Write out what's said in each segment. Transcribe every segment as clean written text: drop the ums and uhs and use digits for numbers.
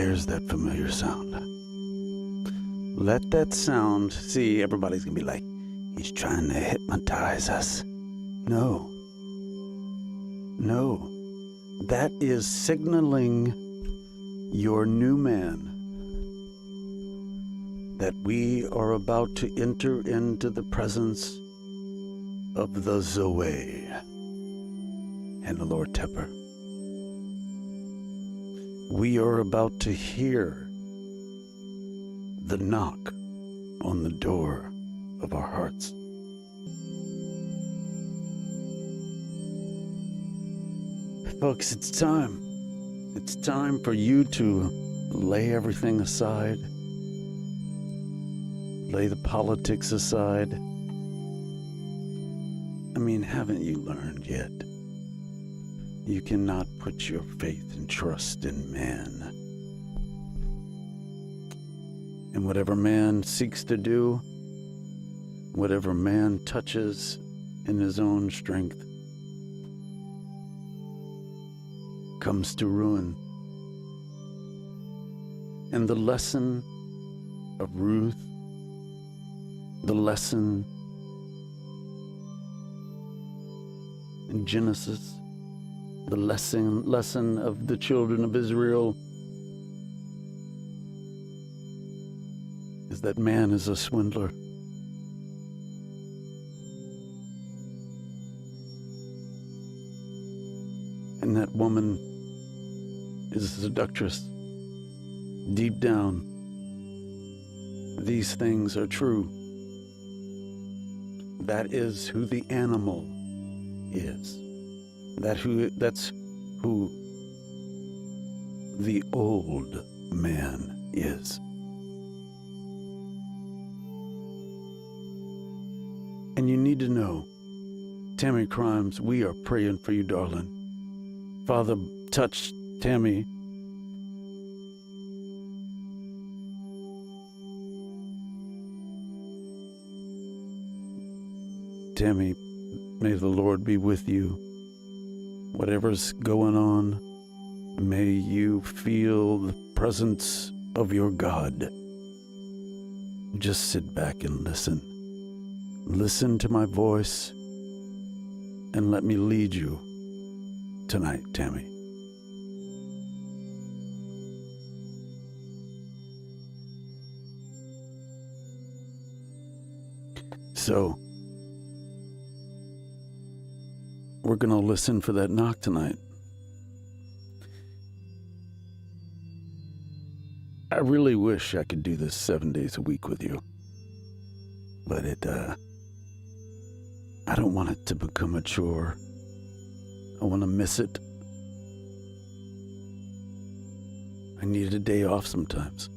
There's that familiar sound. Let that sound, see, everybody's gonna be like, he's trying to hypnotize us. No. That is signaling your new man that we are about to enter into the presence of the Zoe and the Lord Tepper. We are about to hear the knock on the door of our hearts. Folks, it's time. It's time for you to lay everything aside. Lay the politics aside. I mean, haven't you learned yet? You cannot put your faith and trust in man. And whatever man seeks to do, whatever man touches in his own strength, comes to ruin. And the lesson of Ruth, the lesson in Genesis, the lesson of the children of Israel is that man is a swindler. And that woman is a seductress. Deep down, these things are true. That is who the animal is. That's who the old man is. And you need to know, Tammy Crimes, we are praying for you, darling. Father, touch Tammy. Tammy, may the Lord be with you. Whatever's going on, may you feel the presence of your God. Just sit back and listen. Listen to my voice and let me lead you tonight, Tammy. So, we're going to listen for that knock tonight. I really wish I could do this 7 days a week with you. But I don't want it to become a chore. I want to miss it. I need a day off sometimes.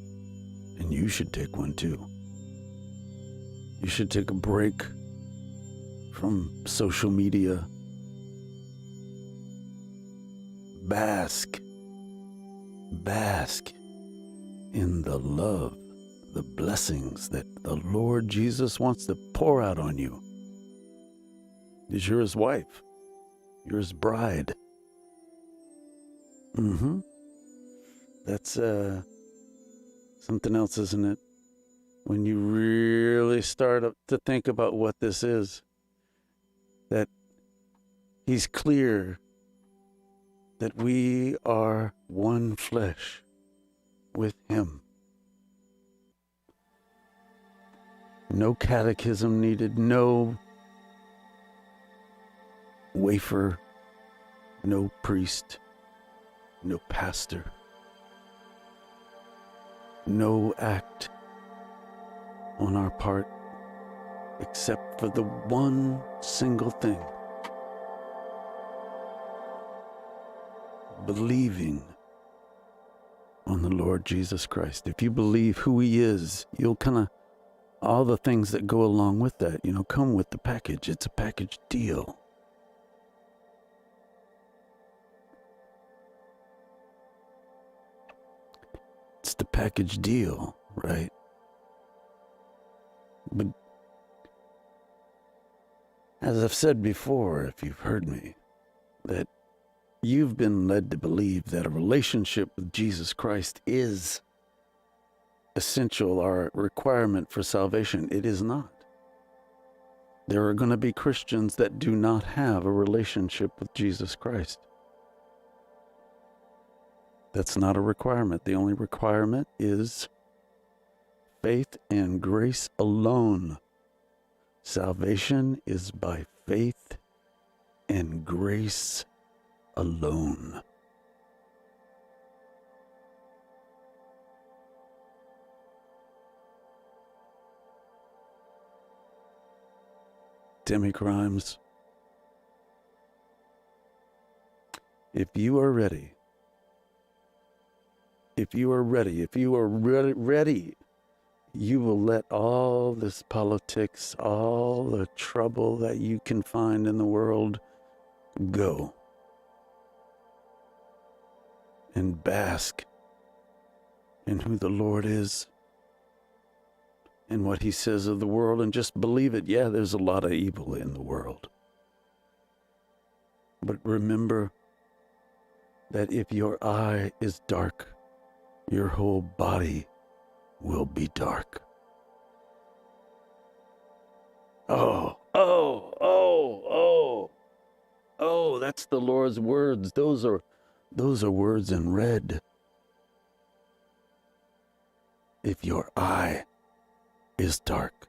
And you should take one too. You should take a break from social media. Bask in the love, the blessings that the Lord Jesus wants to pour out on you. Because you're his wife. You're his bride. That's something else, isn't it? When you really start to think about what this is, that he's clear that we are one flesh with him. No catechism needed, no wafer, no priest, no pastor, no act on our part, except for the one single thing: believing on the Lord Jesus Christ. If you believe who he is, you'll all the things that go along with that, come with the package. It's a package deal. It's the package deal, right? But as I've said before, if you've heard me, that You've been led to believe that a relationship with Jesus Christ is essential or a requirement for salvation. It is not. There are going to be Christians that do not have a relationship with Jesus Christ. That's not a requirement. The only requirement is faith and grace alone. Salvation is by faith and grace alone. Timmy Crimes, if you are ready, you will let all this politics, all the trouble that you can find in the world go and bask in who the Lord is and what he says of the world, and just believe it. Yeah, there's a lot of evil in the world. But remember that if your eye is dark, your whole body will be dark. Oh, that's the Lord's words. Those are words in red. If your eye is dark,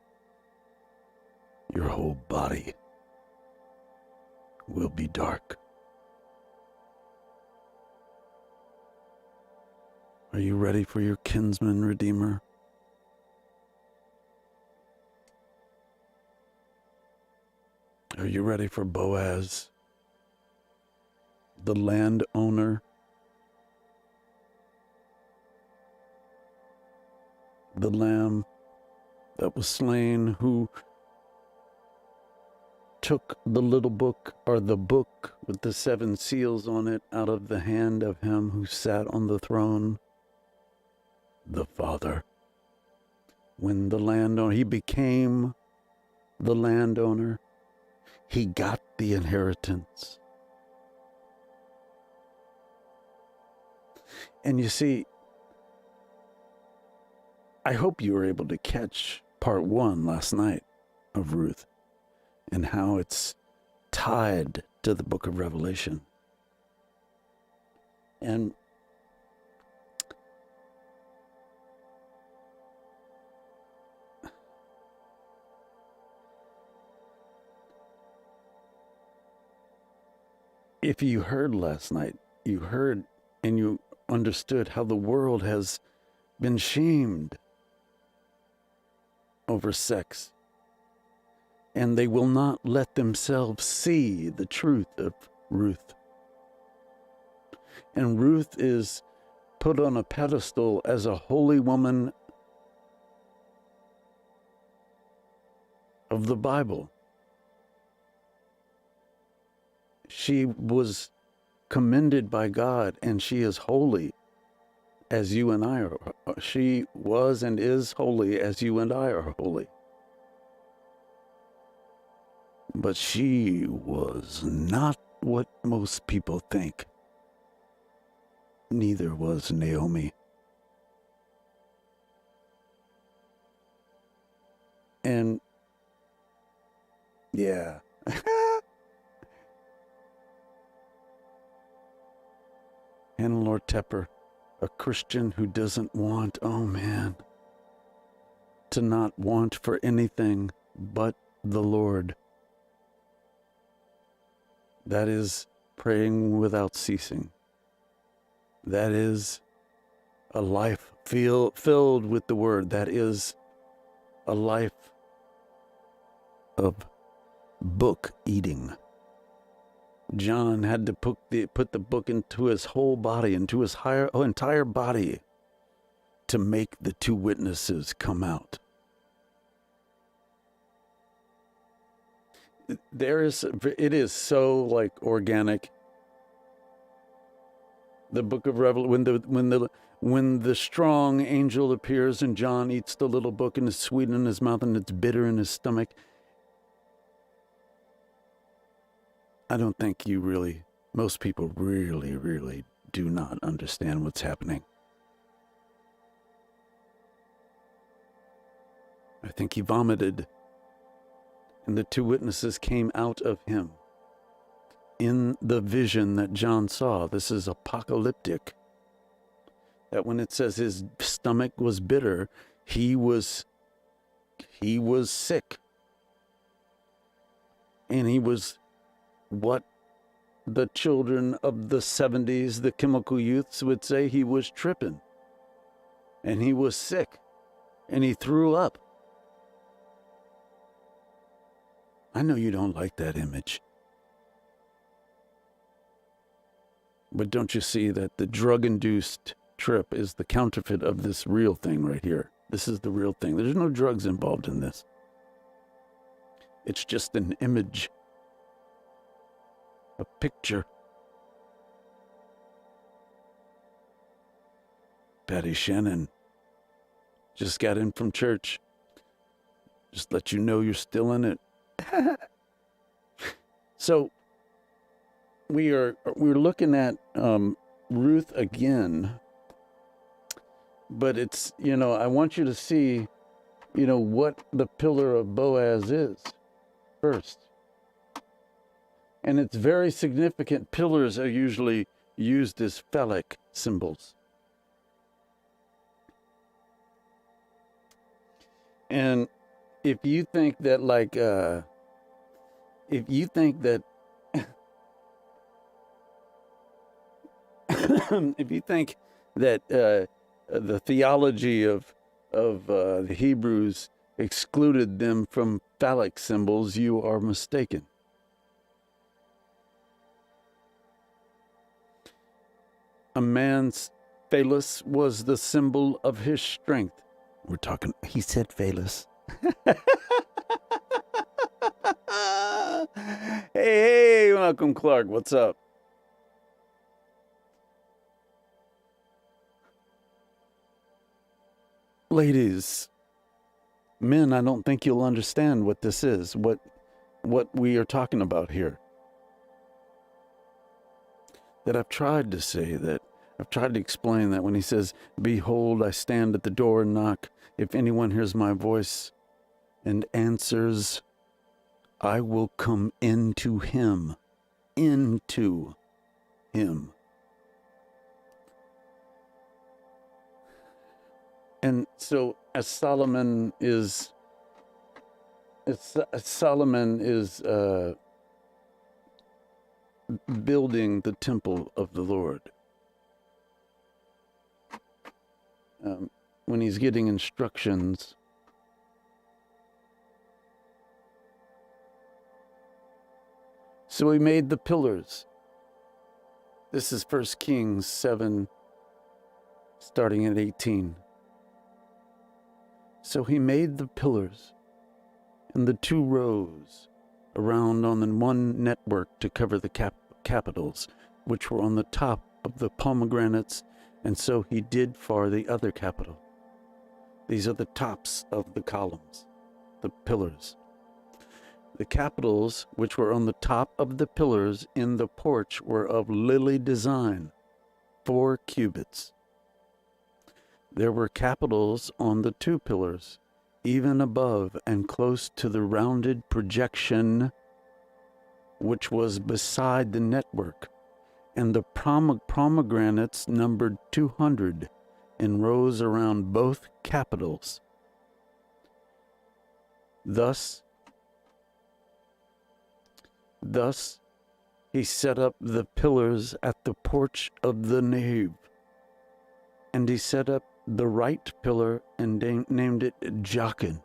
your whole body will be dark. Are you ready for your kinsman redeemer? Are you ready for Boaz, the landowner, the lamb that was slain, who took the little book, or the book with the 7 seals on it, out of the hand of him who sat on the throne, the Father? When the landowner, he became the landowner, he got the inheritance. And you see, I hope you were able to catch part 1 last night of Ruth and how it's tied to the book of Revelation. And if you heard last night, you heard and you understood how the world has been shamed over sex, and they will not let themselves see the truth of Ruth. And Ruth is put on a pedestal as a holy woman of the Bible. She was commended by God, and she is holy as you and I are. She was and is holy as you and I are holy. But she was not what most people think. Neither was Naomi. And yeah. Hannah Tepper, a Christian who doesn't want, to not want for anything but the Lord. That is praying without ceasing. That is a life filled with the Word. That is a life of book eating. John had to put the book into his whole body, into his entire body, to make the 2 witnesses come out. It is so like organic. The book of Revelation, when the strong angel appears and John eats the little book and it's sweet in his mouth and it's bitter in his stomach, I don't think you really Most people really, really do not understand what's happening. I think he vomited, and the two witnesses came out of him. In the vision that John saw, this is apocalyptic, that when it says his stomach was bitter, he was sick. And he was what the children of the 70s, the chemical youths, would say. He was tripping. And he was sick. And he threw up. I know you don't like that image. But don't you see that the drug-induced trip is the counterfeit of this real thing right here? This is the real thing. There's no drugs involved in this. It's just an image, a picture. Patty Shannon just got in from church. Just let you know you're still in it. So we're looking at Ruth again, but it's, I want you to see, what the pillar of Boaz is first. And it's very significant. Pillars are usually used as phallic symbols. And if you think that if you think that the theology of the Hebrews excluded them from phallic symbols, you are mistaken. A man's phallus was the symbol of his strength. We're talking, he said phallus. Hey, Malcolm Clark, what's up? Ladies, men, I don't think you'll understand what this is, what we are talking about here. That I've tried to say that, I've tried to explain that when he says, behold, I stand at the door and knock. If anyone hears my voice and answers, I will come into him. Into him. And so as Solomon is building the temple of the Lord, when he's getting instructions, so he made the pillars. This is 1 Kings 7, starting at 18. So he made the pillars and the two rows around on the one network to cover the capitals, which were on the top of the pomegranates, and so he did for the other capital. These are the tops of the columns, the pillars. The capitals, which were on the top of the pillars in the porch, were of lily design, 4 cubits. There were capitals on the 2 pillars, even above and close to the rounded projection which was beside the network, and the pomegranates numbered 200 in rows around both capitals. Thus he set up the pillars at the porch of the nave, and he set up the right pillar and named it Jachin.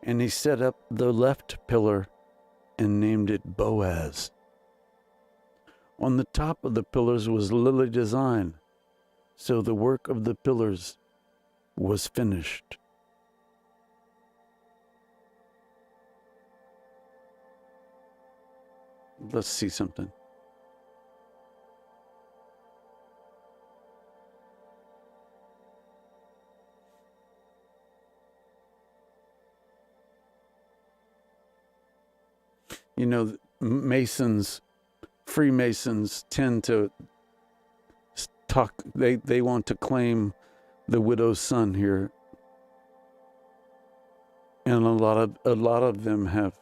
And he set up the left pillar and named it Boaz. On the top of the pillars was lily design, so the work of the pillars was finished. Let's see something. Masons Freemasons tend to talk, they want to claim the widow's son here. And a lot of them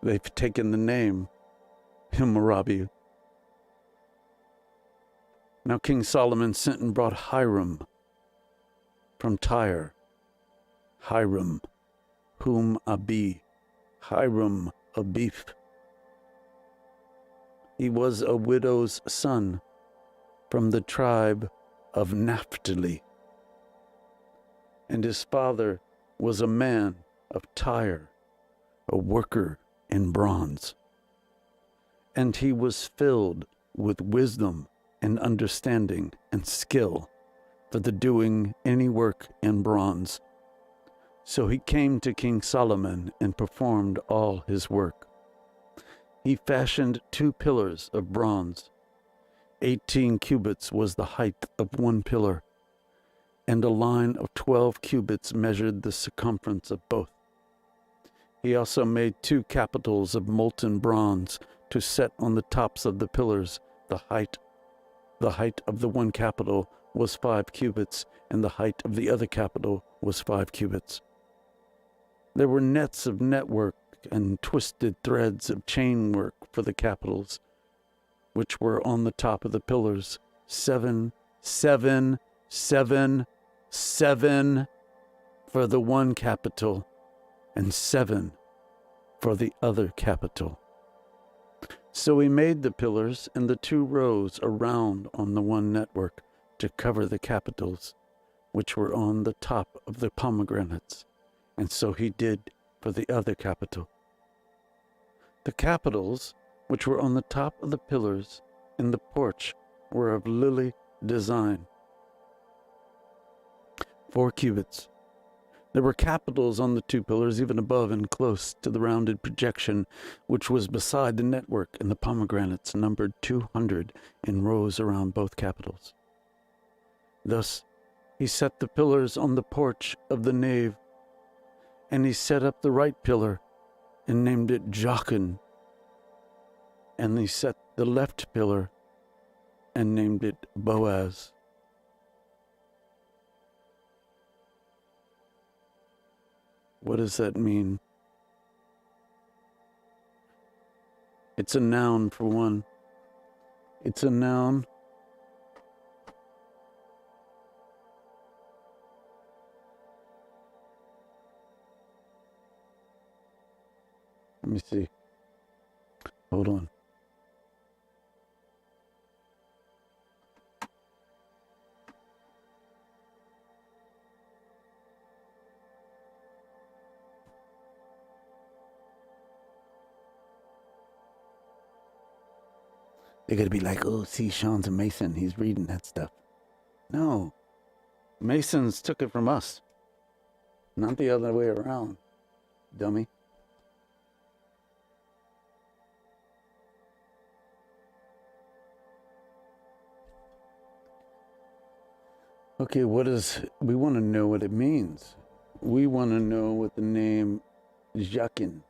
they've taken the name Hammurabi. Now King Solomon sent and brought Hiram from Tyre. Hiram, whom Abi, Hiram Abif. He was a widow's son from the tribe of Naphtali. And his father was a man of Tyre, a worker in bronze. And he was filled with wisdom and understanding and skill for the doing any work in bronze. So he came to King Solomon and performed all his work. He fashioned 2 pillars of bronze. 18 cubits was the height of one pillar, and a line of 12 cubits measured the circumference of both. He also made 2 capitals of molten bronze to set on the tops of the pillars. The height of the one capital was 5 cubits, and the height of the other capital was 5 cubits. There were nets of network and twisted threads of chain work for the capitals, which were on the top of the pillars. 7, 7, 7, 7 for the one capital, and 7 for the other capital. So he made the pillars and the 2 rows around on the one network to cover the capitals, which were on the top of the pomegranates, and so he did for the other capital. The capitals, which were on the top of the pillars in the porch, were of lily design, 4 cubits. There were capitals on the 2 pillars, even above and close to the rounded projection, which was beside the network, and the pomegranates numbered 200 in rows around both capitals. Thus he set the pillars on the porch of the nave, and he set up the right pillar and named it Jachin, and he set the left pillar and named it Boaz. What does that mean? It's a noun, for one. It's a noun. Let me see. Hold on. They're going to be like, oh, see, Sean's a Mason. He's reading that stuff. No. Masons took it from us. Not the other way around, dummy. Okay, we want to know what it means. We want to know what the name Jachin.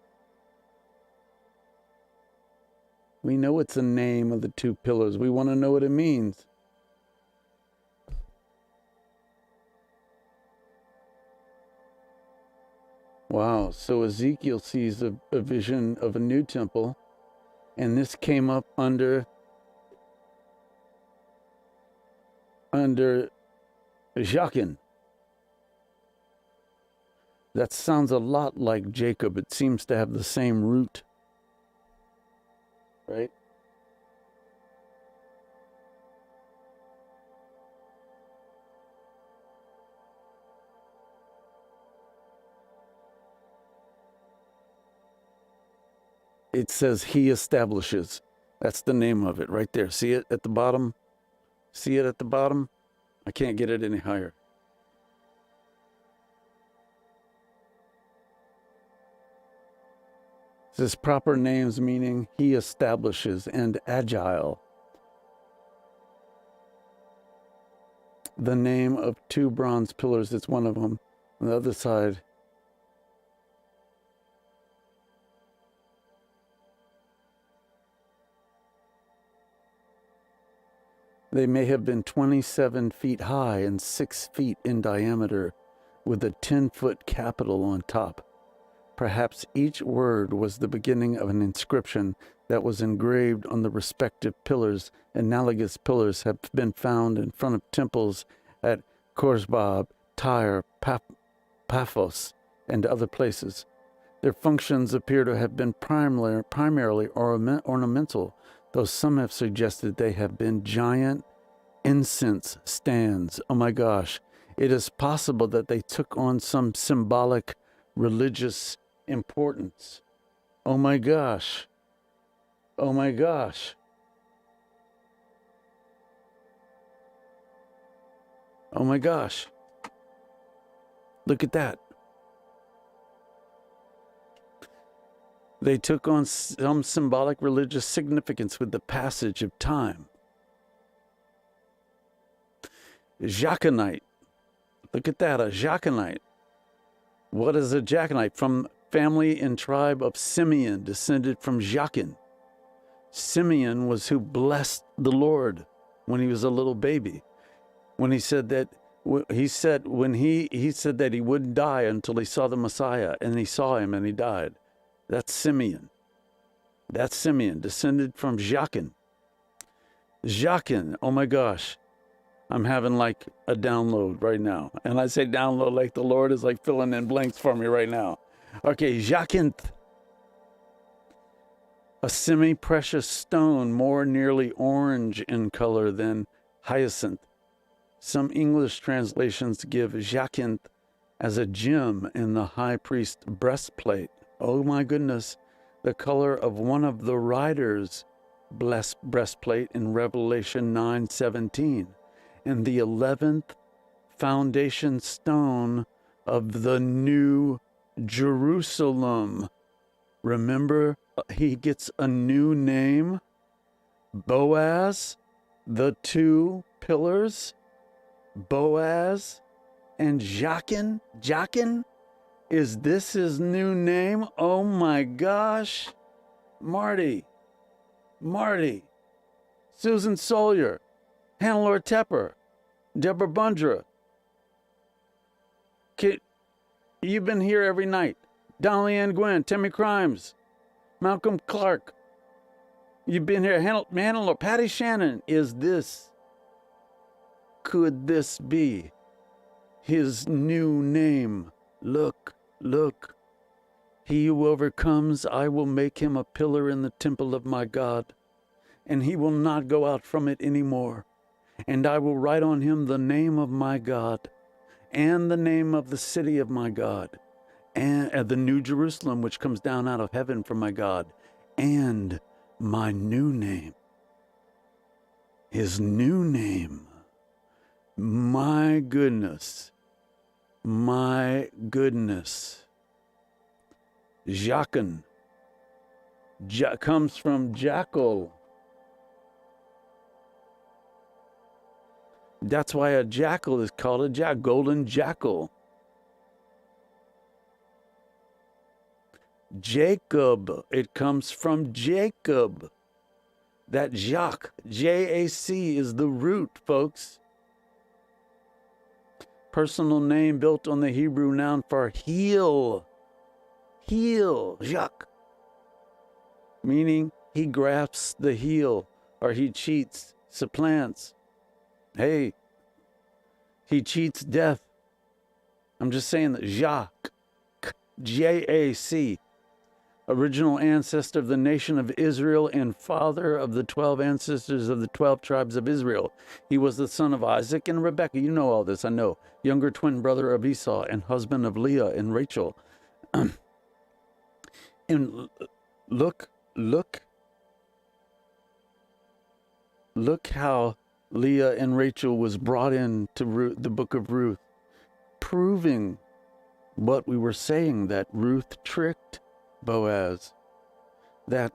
We know it's the name of the 2 pillars. We want to know what it means. Wow, so Ezekiel sees a vision of a new temple, and this came up under Jachin. That sounds a lot like Jacob. It seems to have the same root. Right? It says he establishes. That's the name of it right there. See it at the bottom? See it at the bottom? I can't get it any higher. It says proper names, meaning he establishes, and agile. The name of 2 bronze pillars, it's one of them. On the other side, They may have been 27 feet high and 6 feet in diameter, with a 10-foot capital on top. Perhaps each word was the beginning of an inscription that was engraved on the respective pillars. Analogous pillars have been found in front of temples at Korsbab, Tyre, Paphos, and other places. Their functions appear to have been primarily ornamental, though some have suggested they have been giant incense stands. Oh my gosh. It is possible that they took on some symbolic religious importance. Oh my gosh. Oh my gosh. Oh my gosh. Look at that. They took on some symbolic religious significance with the passage of time. Jachinite. Look at that, a Jachinite. What is a Jachinite? From family and tribe of Simeon, descended from Jachin. Simeon was who blessed the Lord when he was a little baby. When he said that, he said that he wouldn't die until he saw the Messiah, and he saw him and he died. That's Simeon. That's Simeon, descended from Jachin. Jachin, oh my gosh. I'm having like a download right now. And I say download like the Lord is like filling in blanks for me right now. Okay, jacinth. A semi-precious stone, more nearly orange in color than hyacinth. Some English translations give jacinth as a gem in the high priest's breastplate. Oh my goodness, the color of one of the riders' breastplate in Revelation 9:17, and the 11th foundation stone of the New Jerusalem. Remember, he gets a new name, Boaz, the two pillars, Boaz and Jachin. Jachin? Is this his new name? Oh my gosh. Marty, Susan Sawyer, Hannelore Tepper, Deborah Bundra. You've been here every night. Dolly Ann Gwynn, Timmy Crimes, Malcolm Clark. You've been here. Hannelore, Patty Shannon. Could this be his new name? Look. He who overcomes, I will make him a pillar in the temple of my God, and he will not go out from it any more. And I will write on him the name of my God, and the name of the city of my God, and the New Jerusalem, which comes down out of heaven from my God, and my new name. His new name. My goodness. Jachin comes from jackal. That's why a jackal is called a golden jackal. Jacob, it comes from Jacob. That Jacques, J-A-C, is the root, folks. Personal name built on the Hebrew noun for heel. Heel, Jacques. Meaning he grasps the heel, or he cheats, supplants. Hey, he cheats death. I'm just saying that Jacques, J-A-C, original ancestor of the nation of Israel and father of the 12 ancestors of the 12 tribes of Israel. He was the son of Isaac and Rebekah. You know all this, I know. Younger twin brother of Esau and husband of Leah and Rachel. And look how Leah and Rachel was brought into the book of Ruth, proving what we were saying, that Ruth tricked Boaz, that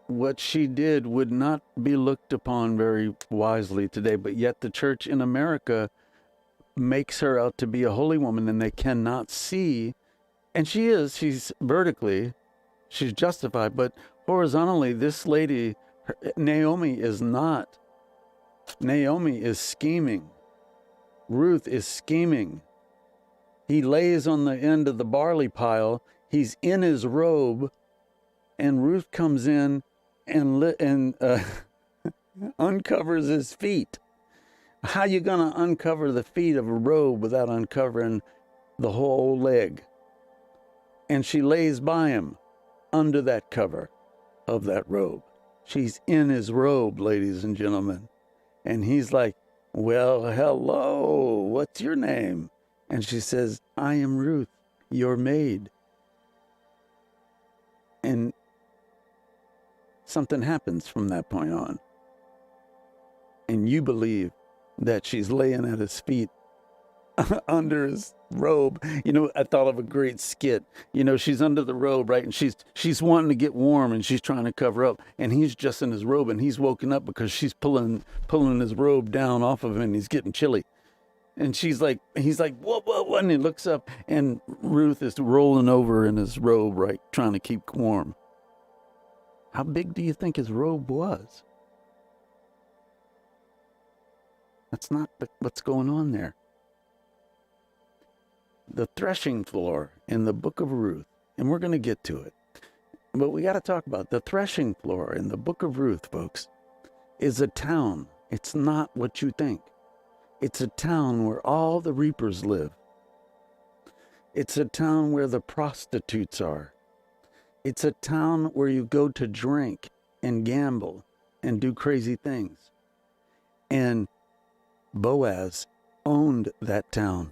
what she did would not be looked upon very wisely today, but yet the church in America makes her out to be a holy woman, and they cannot see, and she's vertically, she's justified, but horizontally, this lady Naomi is not. Naomi is scheming. Ruth is scheming. He lays on the end of the barley pile. He's in his robe, and Ruth comes in and uncovers his feet. How you gonna uncover the feet of a robe without uncovering the whole leg? And she lays by him under that cover of that robe. She's in his robe, ladies and gentlemen. And he's like, well, hello, what's your name? And she says, I am Ruth, your maid. And something happens from that point on. And you believe that she's laying at his feet under his robe. You know, I thought of a great skit. You know, she's under the robe, right? And she's wanting to get warm, and she's trying to cover up. And he's just in his robe, and he's woken up because she's pulling his robe down off of him, and he's getting chilly. And he's like, what? And he looks up, and Ruth is rolling over in his robe, right, trying to keep warm. How big do you think his robe was? That's not what's going on there. The threshing floor in the book of Ruth, and we're going to get to it, but we got to talk about the threshing floor in the book of Ruth, folks, is a town. It's not what you think. It's a town where all the reapers live. It's a town where the prostitutes are. It's a town where you go to drink and gamble and do crazy things. And Boaz owned that town.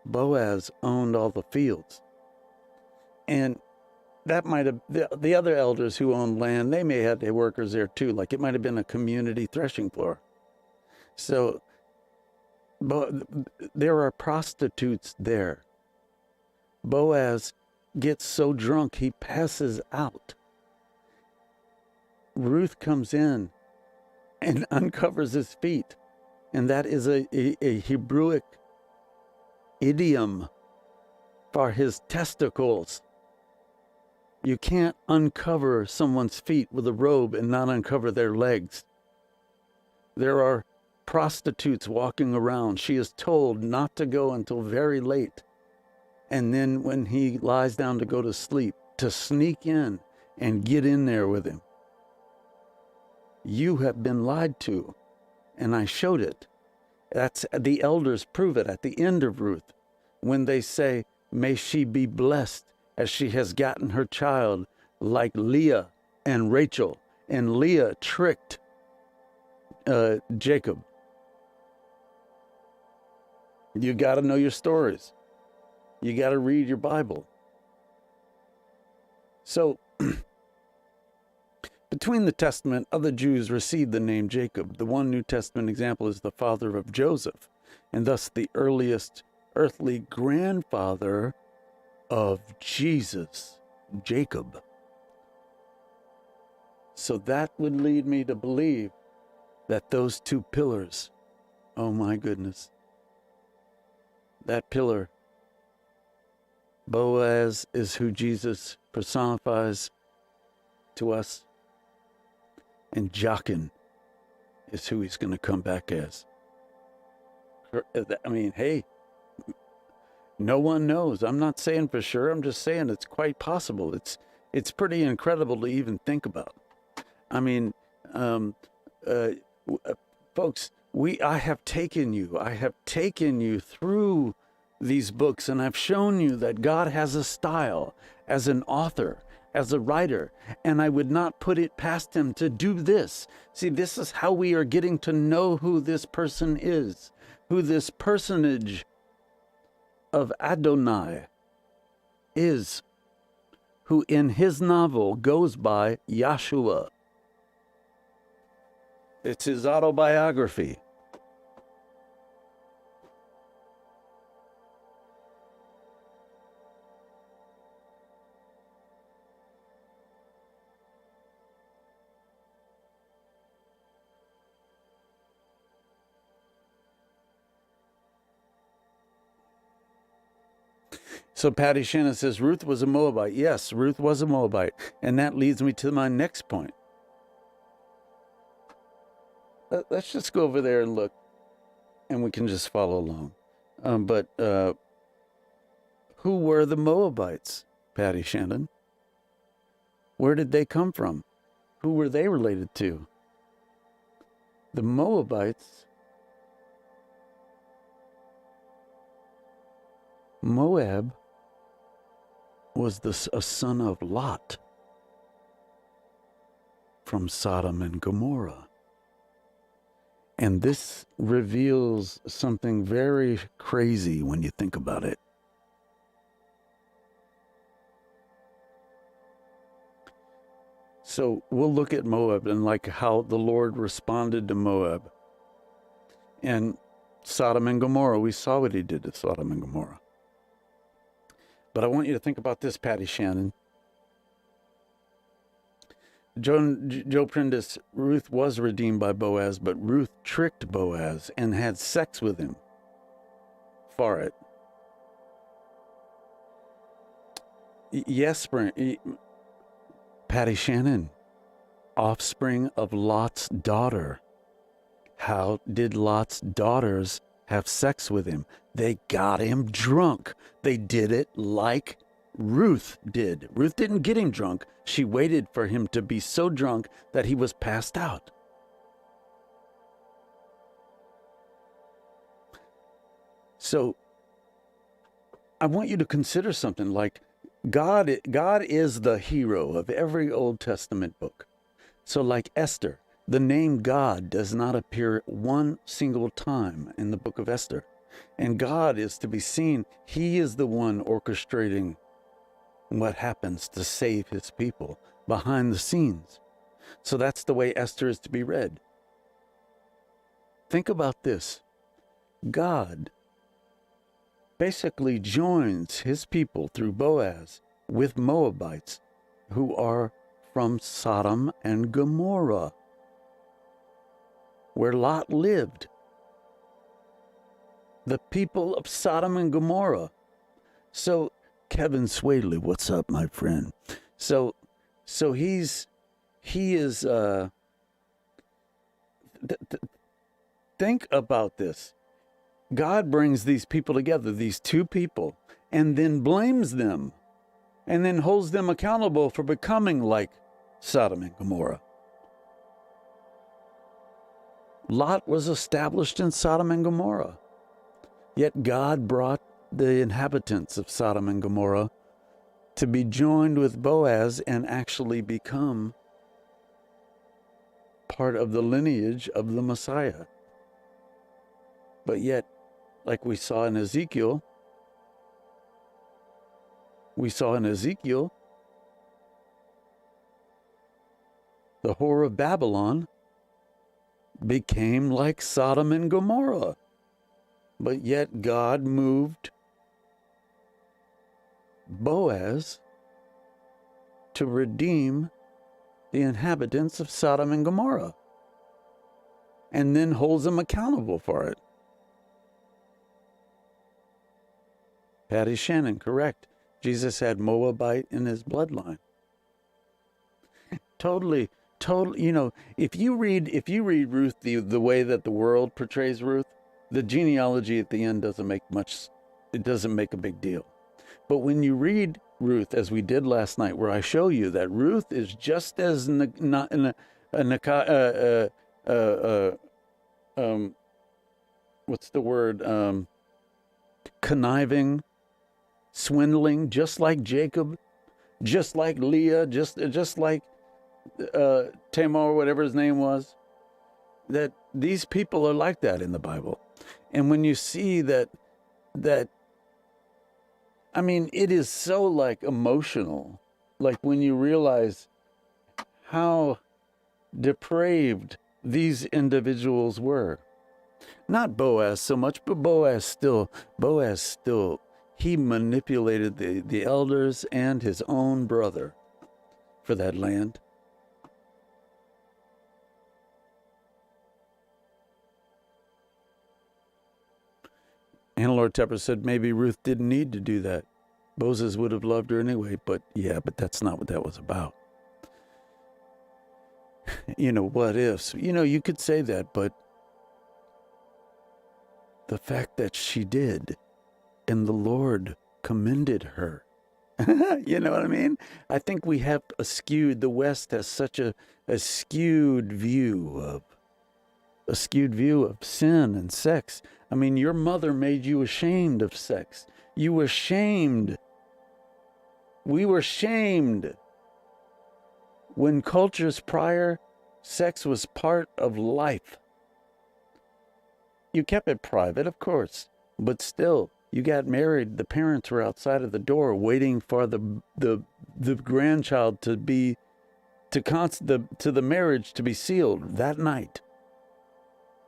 Boaz owned all the fields. And that might have, the other elders who owned land, they may have their workers there too. Like it might have been a community threshing floor. So there are prostitutes there. Boaz gets so drunk he passes out. Ruth comes in and uncovers his feet. And that is a Hebrewic idiom for his testicles. You can't uncover someone's feet with a robe and not uncover their legs. There are prostitutes walking around. She is told not to go until very late. And then when he lies down to go to sleep, to sneak in and get in there with him. You have been lied to. And I showed it. That's the elders prove it at the end of Ruth when they say, may she be blessed as she has gotten her child like Leah and Rachel. And Leah tricked Jacob. You got to know your stories. You got to read your Bible. So, between the Testament, other Jews received the name Jacob. The one New Testament example is the father of Joseph, and thus the earliest earthly grandfather of Jesus, Jacob. So that would lead me to believe that those two pillars, oh my goodness, that pillar, Boaz is who Jesus personifies to us. And Jachin is who he's going to come back as. I mean, hey, no one knows. I'm not saying for sure. I'm just saying it's quite possible. It's pretty incredible to even think about. I mean, folks, I have taken you through these books, and I've shown you that God has a style as an author, as a writer, and I would not put it past him to do this. See, this is how we are getting to know who this person is, who this personage of Adonai is, who in his novel goes by Yahshua. It's his autobiography. So Patty Shannon says, Ruth was a Moabite. Yes, Ruth was a Moabite. And that leads me to my next point. let's just go over there and look, and we can just follow along. But who were the Moabites, Patty Shannon? Where did they come from? Who were they related to? The Moabites, Moab was a son of Lot from Sodom and Gomorrah. And this reveals something very crazy when you think about it. So we'll look at Moab and like how the Lord responded to Moab. And Sodom and Gomorrah, we saw what he did to Sodom and Gomorrah. But I want you to think about this, Patty Shannon. Joe Prentice, Ruth was redeemed by Boaz, but Ruth tricked Boaz and had sex with him for it. Yes, Patty Shannon, offspring of Lot's daughter. How did Lot's daughters have sex with him? They got him drunk. They did it like Ruth did. Ruth didn't get him drunk. She waited for him to be so drunk that he was passed out. So I want you to consider something like God is the hero of every Old Testament book. So like Esther, the name God does not appear one single time in the book of Esther. And God is to be seen. He is the one orchestrating what happens to save his people behind the scenes. So that's the way Esther is to be read. Think about this. God basically joins his people through Boaz with Moabites who are from Sodom and Gomorrah, where Lot lived. The people of Sodom and Gomorrah. So Kevin Swadley, what's up, my friend? So he is. Think about this. God brings these people together, these two people, and then blames them, and then holds them accountable for becoming like Sodom and Gomorrah. Lot was established in Sodom and Gomorrah, yet God brought the inhabitants of Sodom and Gomorrah to be joined with Boaz and actually become part of the lineage of the Messiah. But yet, like we saw in Ezekiel, the whore of Babylon became like Sodom and Gomorrah. But yet God moved Boaz to redeem the inhabitants of Sodom and Gomorrah, and then holds them accountable for it. Patty Shannon, correct. Jesus had Moabite in his bloodline. Totally. You know, if you read Ruth the way that the world portrays Ruth, the genealogy at the end doesn't make a big deal. But when you read Ruth, as we did last night, where I show you that Ruth is just as conniving, swindling, just like Jacob, just like Leah, just like Tamar, whatever his name was, that these people are like that in the Bible. And when you see that, I mean, it is so like emotional, like when you realize how depraved these individuals were. Not Boaz so much, but Boaz still, he manipulated the elders and his own brother for that land. Hannah Lord Tepper said maybe Ruth didn't need to do that. Boaz would have loved her anyway, but that's not what that was about. what ifs. You could say that, but the fact that she did and the Lord commended her. You know what I mean? I think we have the West has such a skewed view of sin and sex. I mean, your mother made you ashamed of sex. You were shamed. We were shamed. When cultures prior, sex was part of life. You kept it private, of course, but still, you got married. The parents were outside of the door waiting for the grandchild to the marriage to be sealed that night,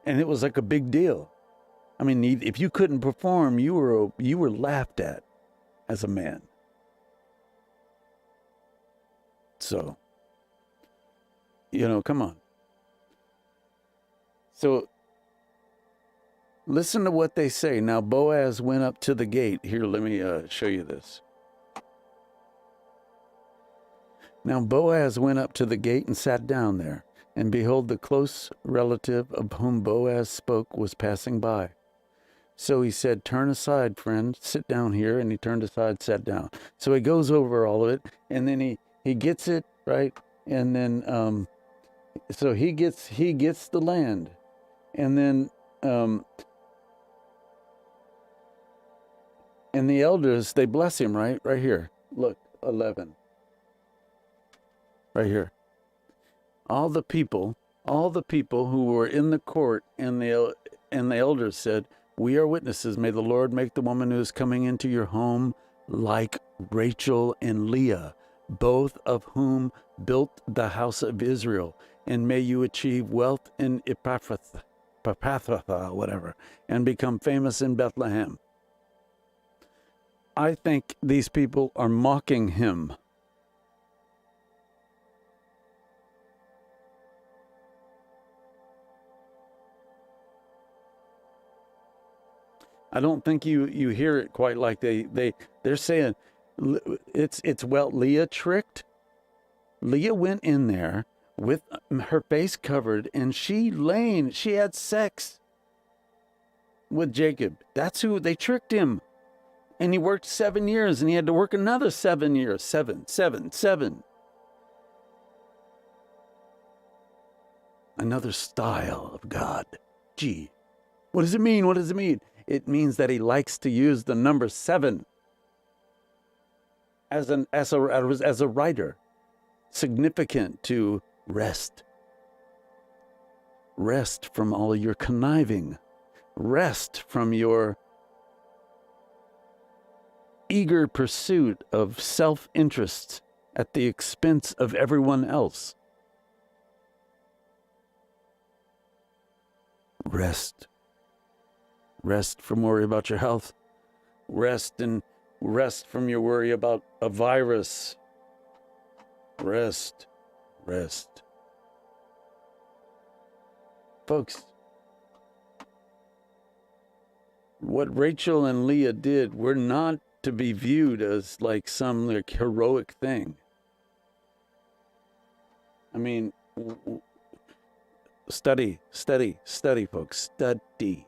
and it was like a big deal. I mean, if you couldn't perform, you were laughed at as a man. So, come on. So, listen to what they say. Now, Boaz went up to the gate. Here, let me show you this. Now, Boaz went up to the gate and sat down there. And behold, the close relative of whom Boaz spoke was passing by. So he said, "Turn aside, friend, sit down here." And he turned aside, sat down. So he goes over all of it, and then he gets it, right? And then, so he gets the land. And then, and the elders, they bless him, right? Right here. Look, 11. Right here. All the people who were in the court, and the elders said, "We are witnesses. May the Lord make the woman who is coming into your home like Rachel and Leah, both of whom built the house of Israel. And may you achieve wealth in Ephrathah, whatever, and become famous in Bethlehem." I think these people are mocking him. I don't think you hear it quite like they're saying it's well, Leah tricked. Leah went in there with her face covered, and she had sex with Jacob. That's who they tricked him. And he worked 7 years, and he had to work another 7 years. Seven. Another style of God. Gee, what does it mean? What does it mean? It means that he likes to use the number 7 as a writer, significant to rest. Rest from all your conniving. Rest from your eager pursuit of self-interest at the expense of everyone else. Rest. Rest from worry about your health. Rest from your worry about a virus. Rest. Folks, what Rachel and Leah did were not to be viewed as like some heroic thing. I mean, study, folks. Study.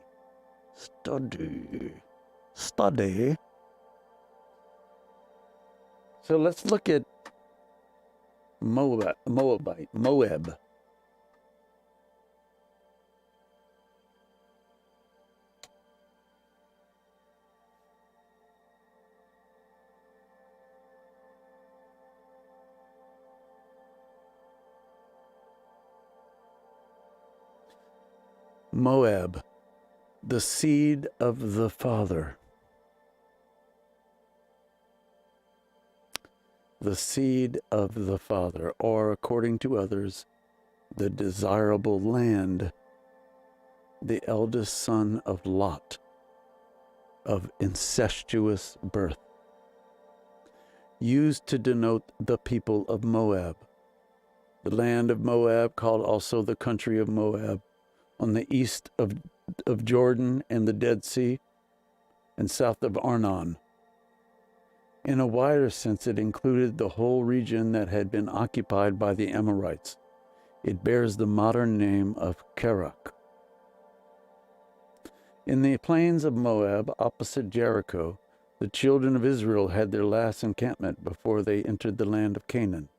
So let's look at Moab. Moab, the seed of the father. The seed of the father, or according to others, the desirable land, the eldest son of Lot, of incestuous birth, used to denote the people of Moab. The land of Moab, called also the country of Moab, on the east of Jordan and the Dead Sea, and south of Arnon. In a wider sense, it included the whole region that had been occupied by the Amorites. It bears the modern name of Kerak. In the plains of Moab, opposite Jericho, the children of Israel had their last encampment before they entered the land of Canaan.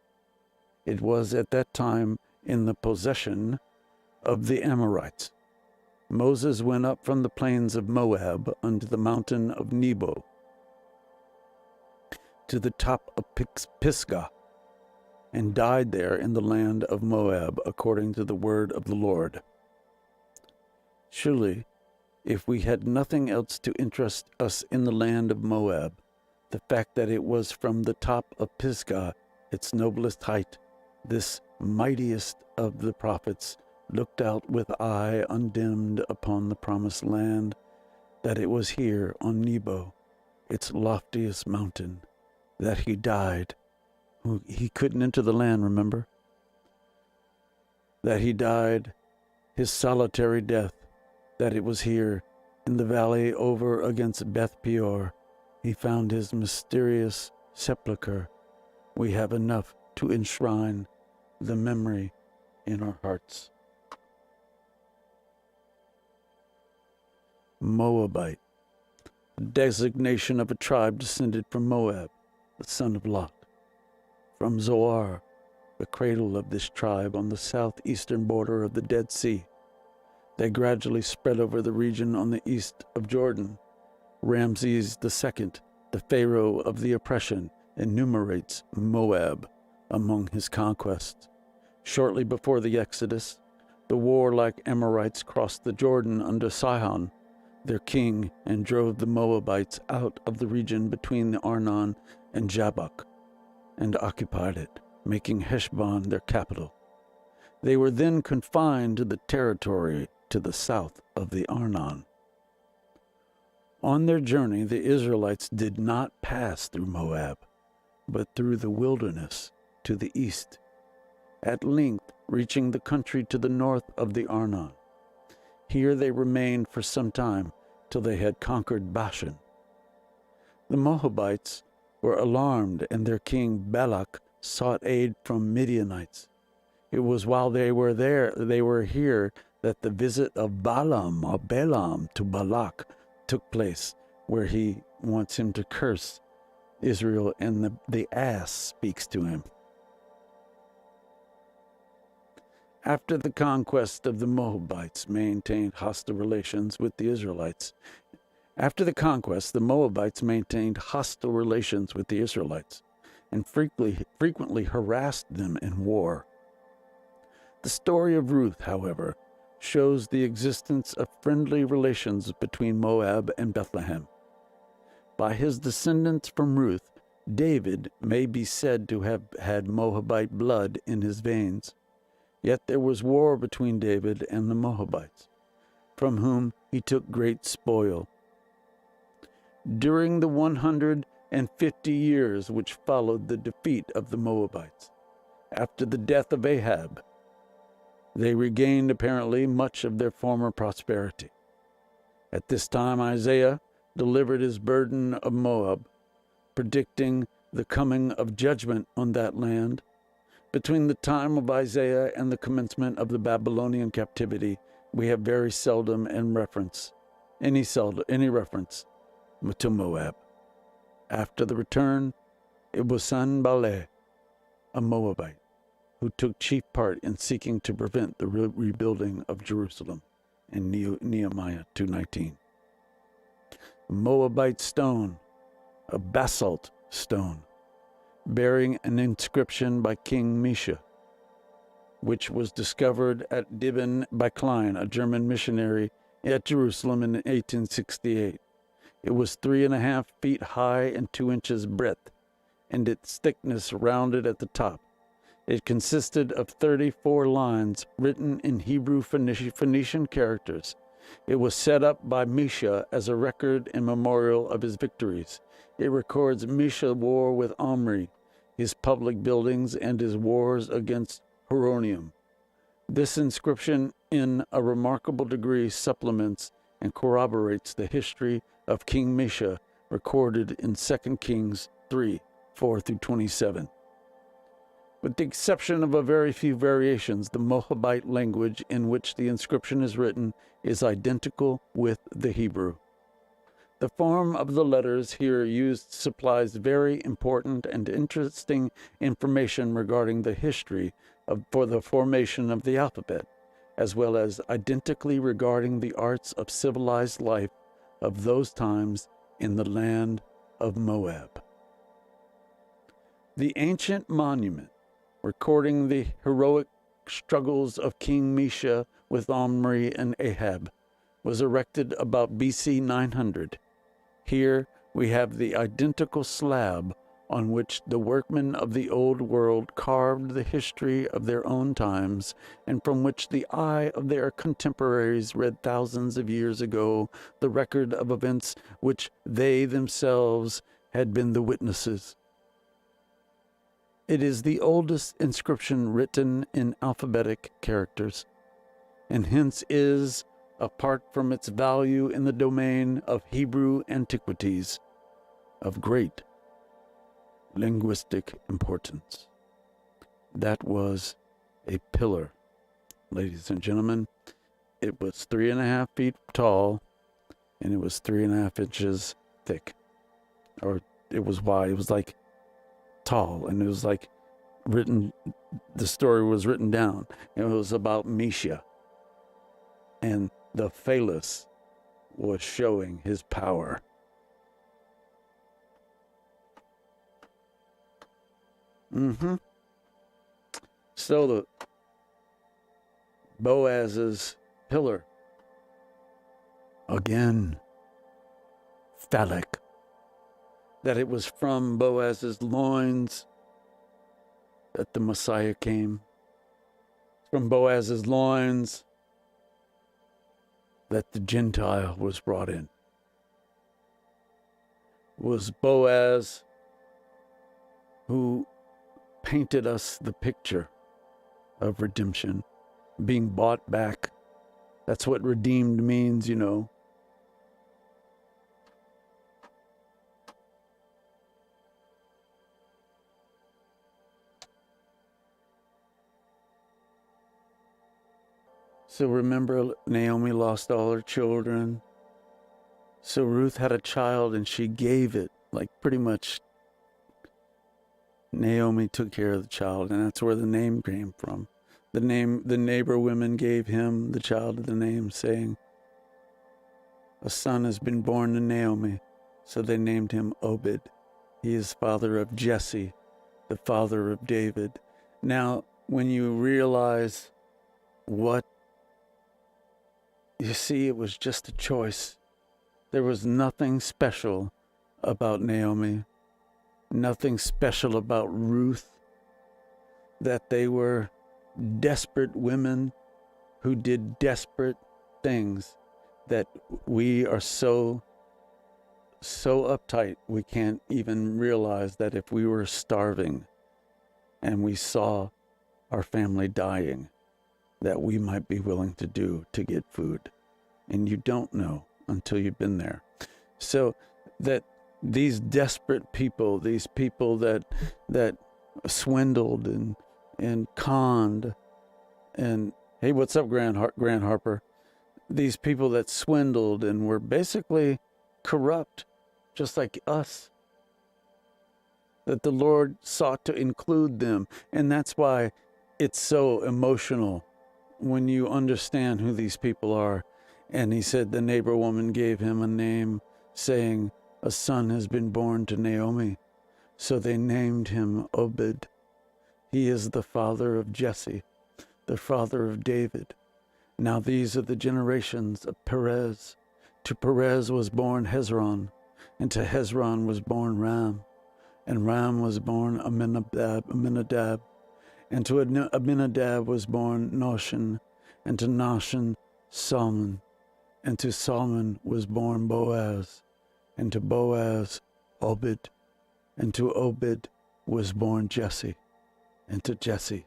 It was at that time in the possession of the Amorites. Moses went up from the plains of Moab unto the mountain of Nebo, to the top of Pisgah, and died there in the land of Moab, according to the word of the Lord. Surely, if we had nothing else to interest us in the land of Moab, the fact that it was from the top of Pisgah, its noblest height, this mightiest of the prophets, looked out with eye undimmed upon the promised land, that it was here on Nebo, its loftiest mountain, that he died. He couldn't enter the land, remember? That he died his solitary death, that it was here in the valley over against Beth Peor he found his mysterious sepulchre. We have enough to enshrine the memory in our hearts. Moabite, designation of a tribe descended from Moab, the son of Lot. From Zoar, the cradle of this tribe on the southeastern border of the Dead Sea. They gradually spread over the region on the east of Jordan. Ramses II, the pharaoh of the oppression, enumerates Moab among his conquests. Shortly before the Exodus, the warlike Amorites crossed the Jordan under Sihon, their king, and drove the Moabites out of the region between the Arnon and Jabbok, and occupied it, making Heshbon their capital. They were then confined to the territory to the south of the Arnon. On their journey, the Israelites did not pass through Moab, but through the wilderness to the east, at length reaching the country to the north of the Arnon. Here they remained for some time, till they had conquered Bashan. The Moabites were alarmed, and their king Balak sought aid from Midianites. It was while they were here, that the visit of Balaam to Balak took place, where he wants him to curse Israel, and the ass speaks to him. After the conquest of the Moabites maintained hostile relations with the Israelites. After the conquest, the Moabites maintained hostile relations with the Israelites and frequently harassed them in war. The story of Ruth, however, shows the existence of friendly relations between Moab and Bethlehem. By his descendants from Ruth, David may be said to have had Moabite blood in his veins. Yet there was war between David and the Moabites, from whom he took great spoil. During the 150 years which followed the defeat of the Moabites, after the death of Ahab, they regained apparently much of their former prosperity. At this time Isaiah delivered his burden of Moab, predicting the coming of judgment on that land. Between the time of Isaiah and the commencement of the Babylonian captivity, we have very seldom any reference to Moab. After the return, it was Sanballat, a Moabite, who took chief part in seeking to prevent the rebuilding of Jerusalem in Nehemiah 2:19. Moabite stone, a basalt stone, bearing an inscription by King Misha, which was discovered at Dibben by Klein, a German missionary at Jerusalem in 1868. It was 3.5 feet high and 2 inches breadth, and its thickness rounded at the top. It consisted of 34 lines written in Hebrew Phoenician characters. It was set up by Misha as a record and memorial of his victories. It records Misha's war with Omri, his public buildings, and his wars against Horonaim. This inscription in a remarkable degree supplements and corroborates the history of King Misha recorded in 2 Kings 3:4-27. With the exception of a very few variations, the Moabite language in which the inscription is written is identical with the Hebrew. The form of the letters here used supplies very important and interesting information regarding the history for the formation of the alphabet, as well as identically regarding the arts of civilized life of those times in the land of Moab. The ancient monument recording the heroic struggles of King Mesha with Omri and Ahab was erected about BC 900. Here we have the identical slab on which the workmen of the old world carved the history of their own times, and from which the eye of their contemporaries read thousands of years ago the record of events which they themselves had been the witnesses. It is the oldest inscription written in alphabetic characters, and hence is, apart from its value in the domain of Hebrew antiquities, of great linguistic importance. That was a pillar, ladies and gentlemen. It was 3.5 feet tall, and it was 3.5 inches thick. Or it was wide. It was like tall, and it was like written, the story was written down. It was about Mesha. And the phallus was showing his power. So the Boaz's pillar, again, phallic, that it was from Boaz's loins that the Messiah came. From Boaz's loins that the Gentile was brought in. It was Boaz who painted us the picture of redemption, being bought back. That's what redeemed means, you know. So remember, Naomi lost all her children. So Ruth had a child and she gave it, like pretty much Naomi took care of the child, and that's where the name came from. The neighbor women gave him, the child, the name, saying, a son has been born to Naomi. So they named him Obed. He is father of Jesse, the father of David. Now, when you realize what, you see, it was just a choice. There was nothing special about Naomi, nothing special about Ruth, that they were desperate women who did desperate things, that we are so uptight we can't even realize that if we were starving and we saw our family dying, that we might be willing to do to get food. And you don't know until you've been there. So that these desperate people, these people that swindled and conned, and hey, what's up, Grand Harper? These people that swindled and were basically corrupt, just like us, that the Lord sought to include them. And that's why it's so emotional when you understand who these people are. And he said the neighbor woman gave him a name, saying, a son has been born to Naomi. So they named him Obed. He is the father of Jesse, the father of David. Now these are the generations of Perez. To Perez was born Hezron, and to Hezron was born Ram, and Ram was born Aminadab, and to Aminadab was born Noshan, and to Noshan Salmon, and to Salmon was born Boaz, and to Boaz Obed, and to Obed was born Jesse, and to Jesse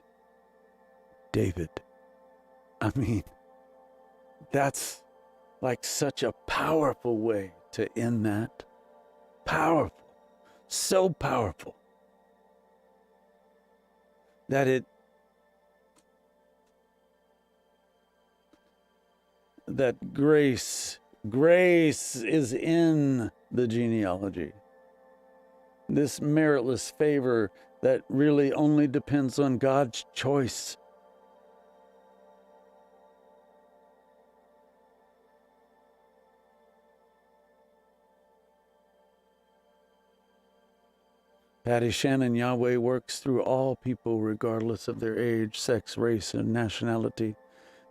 David. I mean, that's like such a powerful way to end that. Powerful. So powerful. that grace is in the genealogy. This meritless favor that really only depends on God's choice. Patty Shannon, Yahweh works through all people regardless of their age, sex, race, and nationality.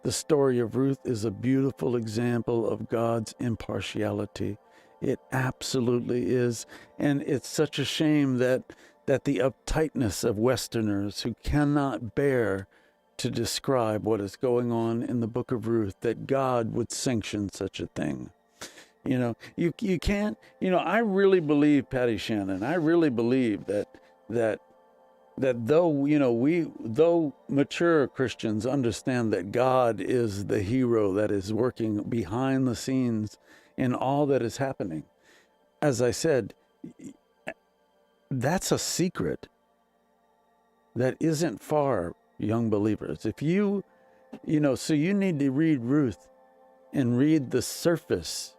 The story of Ruth is a beautiful example of God's impartiality. It absolutely is. And it's such a shame that the uptightness of Westerners who cannot bear to describe what is going on in the book of Ruth, that God would sanction such a thing. You know, you can't, I really believe, Patty Shannon, I really believe that though, though mature Christians understand that God is the hero that is working behind the scenes in all that is happening, as I said, that's a secret that isn't far, young believers. If so you need to read Ruth and read the surface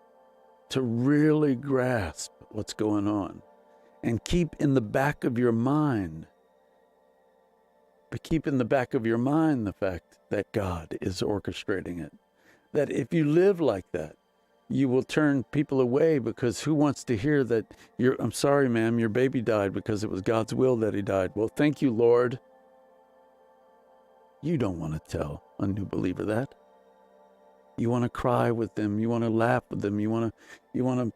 to really grasp what's going on, and keep in the back of your mind the fact that God is orchestrating it. That if you live like that, you will turn people away, because who wants to hear that I'm sorry, ma'am, your baby died because it was God's will that he died. Well, thank you, Lord. You don't want to tell a new believer that. You want to cry with them. You want to laugh with them. You want to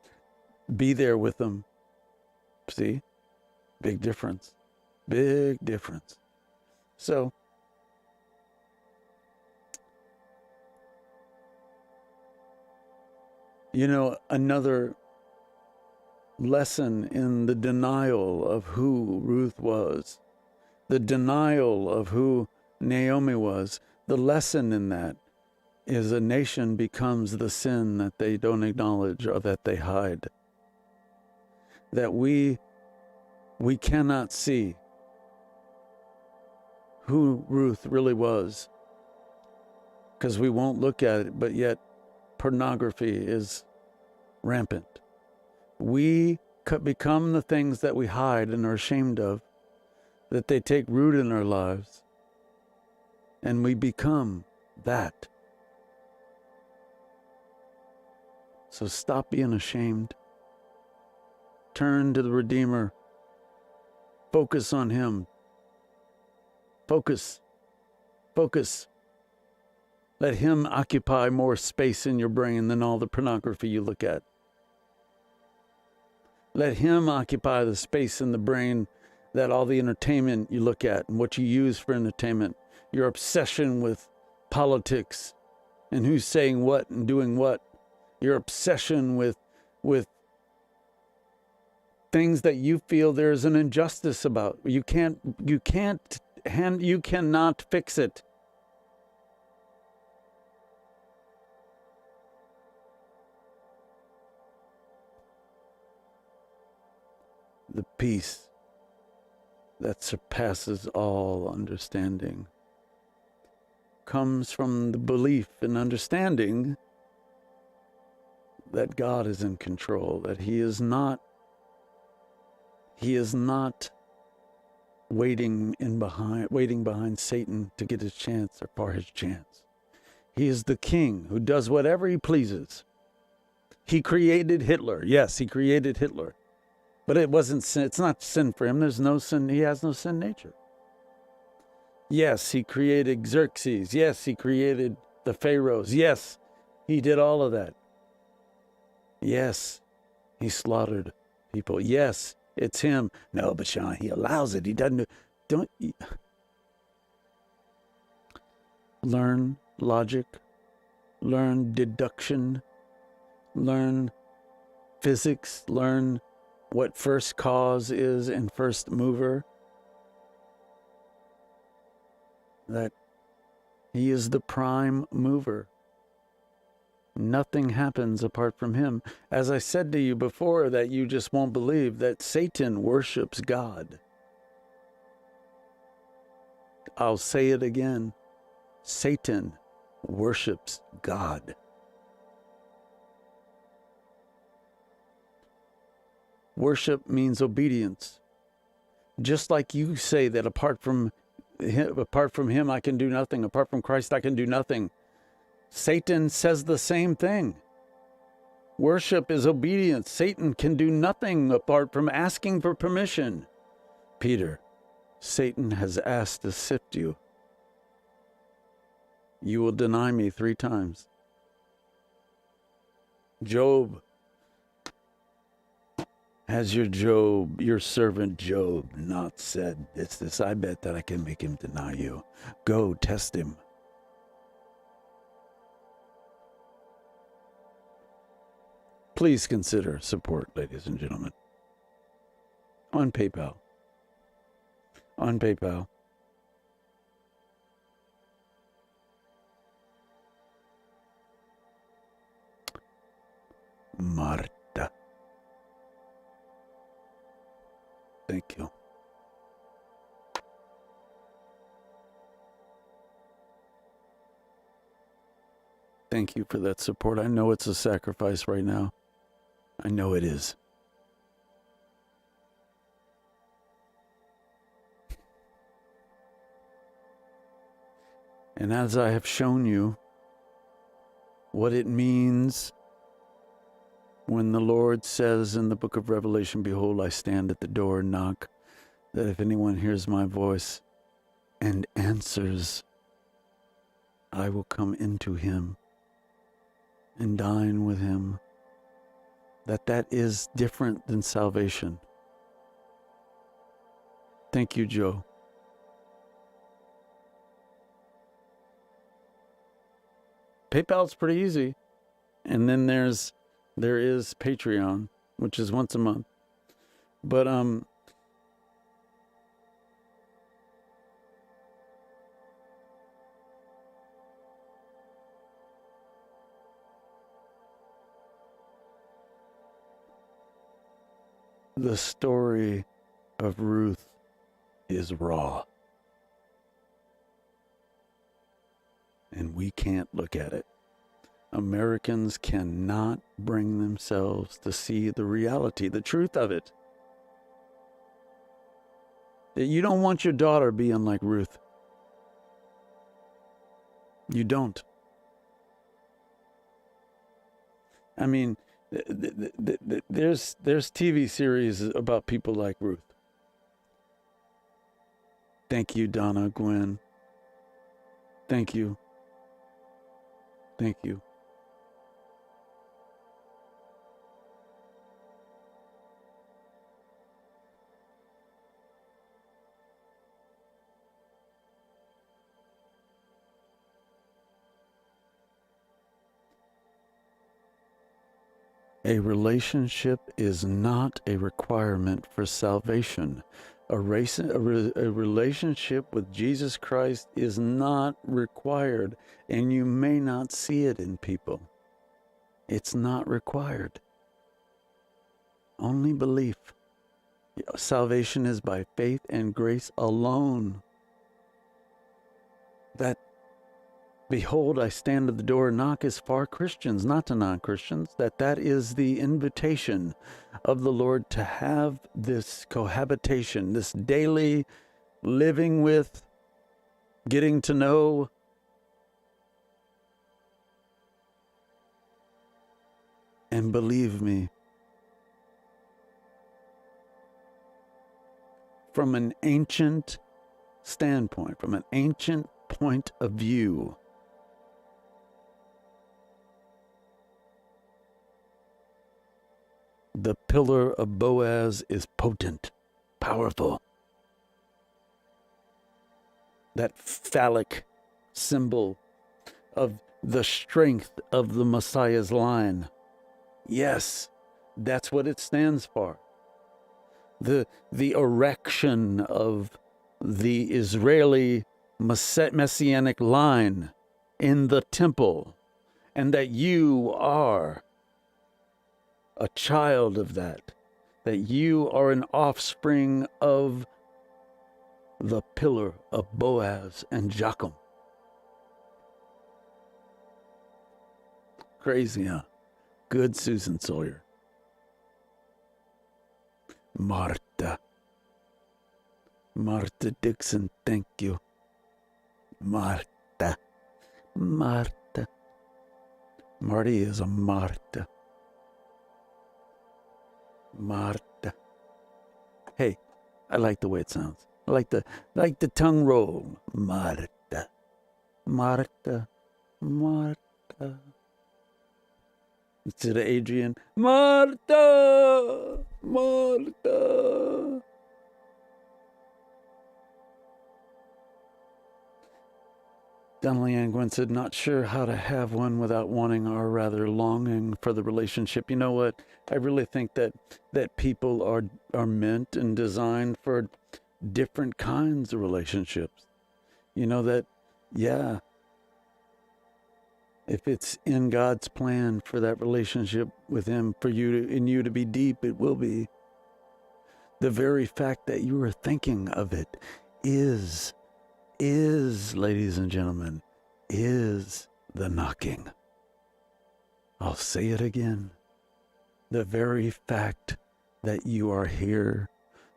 be there with them. See? Big difference. Big difference. So, another lesson in the denial of who Ruth was, the denial of who Naomi was, the lesson in that is a nation becomes the sin that they don't acknowledge or that they hide. That we cannot see who Ruth really was because we won't look at it, but yet pornography is rampant. We become the things that we hide and are ashamed of, that they take root in our lives, and we become that. So stop being ashamed. Turn to the Redeemer. Focus on him. Focus. Let him occupy more space in your brain than all the pornography you look at. Let him occupy the space in the brain that all the entertainment you look at and what you use for entertainment, your obsession with politics and who's saying what and doing what, your obsession with things that you feel there's an injustice about. You cannot fix it. The peace that surpasses all understanding comes from the belief and understanding that God is in control, that he is not waiting behind Satan to get his chance or for his chance. He is the king who does whatever he pleases. He created Hitler. Yes, he created Hitler. But it wasn't sin. It's not sin for him. There's no sin. He has no sin nature. Yes, he created Xerxes. Yes, he created the pharaohs. Yes, he did all of that. Yes, he slaughtered people. Yes, it's him. No, but Sean, he allows it. He doesn't. Don't learn logic, learn deduction, learn physics, learn what first cause is and first mover. That he is the prime mover. Nothing happens apart from him. As I said to you before, that you just won't believe, that Satan worships God. I'll say it again. Satan worships God. Worship means obedience. Just like you say that apart from him, I can do nothing. Apart from Christ, I can do nothing. Satan says the same thing. Worship is obedience. Satan can do nothing apart from asking for permission. Peter, Satan has asked to sift you. You will deny me 3 times. Job, has your servant Job not said this? I bet that I can make him deny you. Go test him. Please consider support, ladies and gentlemen. On PayPal. On PayPal. Marta. Thank you. Thank you for that support. I know it's a sacrifice right now. I know it is. And as I have shown you what it means when the Lord says in the book of Revelation, behold, I stand at the door and knock, that if anyone hears my voice and answers, I will come into him and dine with him. That is different than salvation. Thank you, Joe. PayPal's pretty easy. And then there is Patreon, which is once a month. But the story of Ruth is raw. And we can't look at it. Americans cannot bring themselves to see the reality, the truth of it. That you don't want your daughter being like Ruth. You don't. I mean, there's TV series about people like Ruth. Thank you, Donna, Gwen. Thank you. Thank you. A relationship is not a requirement for salvation. A relationship with Jesus Christ is not required, and you may not see it in people. It's not required. Only belief. Salvation is by faith and grace alone. That, behold, I stand at the door and knock is for Christians, not to non-Christians. That is the invitation of the Lord to have this cohabitation, this daily living with, getting to know. And believe me, from an ancient standpoint, from an ancient point of view, the pillar of Boaz is potent, powerful. That phallic symbol of the strength of the Messiah's line. Yes, that's what it stands for. The erection of the Israeli messianic line in the temple, and that you are a child of that you are an offspring of the pillar of Boaz and Joachim. Crazy, huh? Good Susan Sawyer. Martha. Martha Dixon, thank you. Martha. Martha. Marty is a Martha. Martha. Hey, I like the way it sounds. I like the tongue roll. Martha. Martha. Martha. Instead of Adrian, Martha. Martha. Donnelly Ann Gwen said, not sure how to have one without wanting or rather longing for the relationship. You know what? I really think that people are meant and designed for different kinds of relationships. You know that, yeah. If it's in God's plan for that relationship with Him, for you to be deep, it will be. The very fact that you are thinking of it is, ladies and gentlemen, is the knocking. I'll say it again. The very fact that you are here,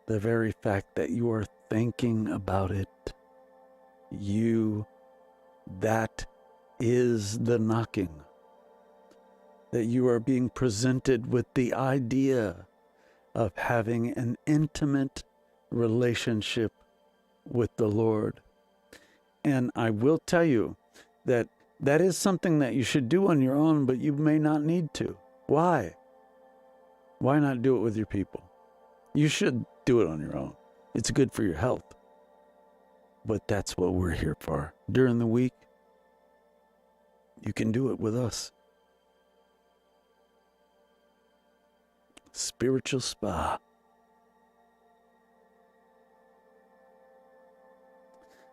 the very fact that you are thinking about it, that is the knocking. That you are being presented with the idea of having an intimate relationship with the Lord. And I will tell you that is something that you should do on your own, but you may not need to. Why? Why not do it with your people? You should do it on your own. It's good for your health. But that's what we're here for. During the week, you can do it with us. Spiritual spa.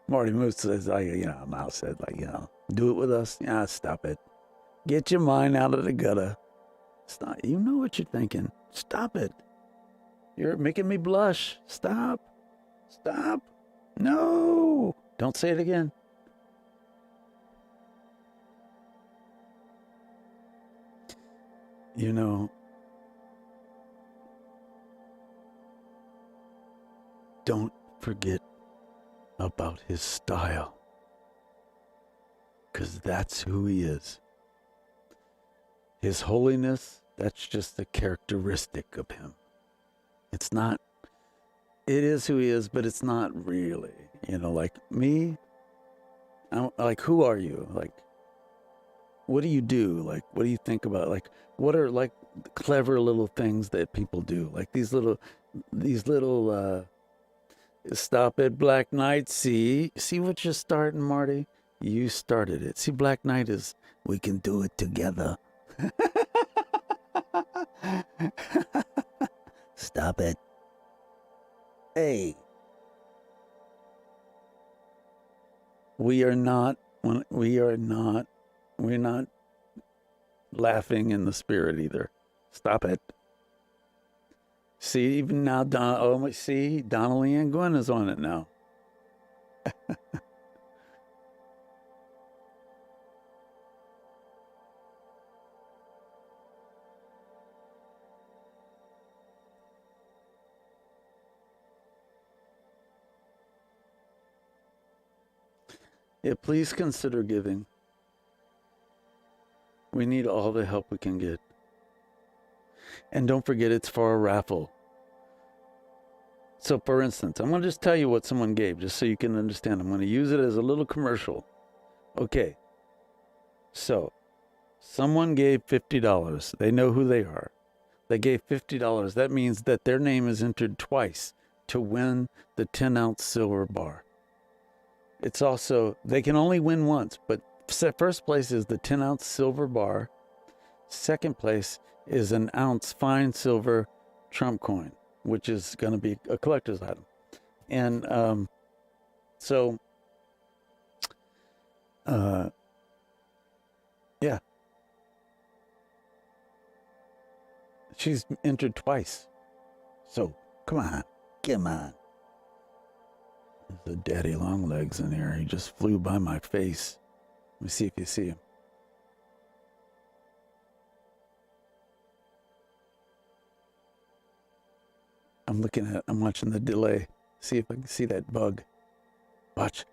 Marty Moose says, Mouse said, do it with us. Yeah, stop it. Get your mind out of the gutter. Stop. You know what you're thinking. Stop it. You're making me blush. Stop. Stop. No. Don't say it again. You know, don't forget about His style, because that's who He is. His holiness, that's just a characteristic of Him. It is who He is, but it's not really, like me. Like, who are you? Like, what do you do? Like, what do you think about? Like, what are like clever little things that people do? Like these little stop it, Black Knight. See what you're starting, Marty? You started it. See, Black Knight is, we can do it together. Stop it. Hey. We're not laughing in the spirit either. Stop it. See, even now, Donnelly and Gwen is on it now. Yeah, please consider giving. We need all the help we can get. And don't forget, it's for a raffle. So, for instance, I'm going to just tell you what someone gave, just so you can understand. I'm going to use it as a little commercial. Okay. So, someone gave $50. They know who they are. They gave $50. That means that their name is entered twice to win the 10-ounce silver bar. It's also, they can only win once, but first place is the 10-ounce silver bar. Second place is an ounce fine silver Trump coin, which is going to be a collector's item. And yeah. She's entered twice. So, come on. The daddy long legs in here. He just flew by my face. Let me see if you see him. I'm watching the delay. See if I can see that bug. Watch.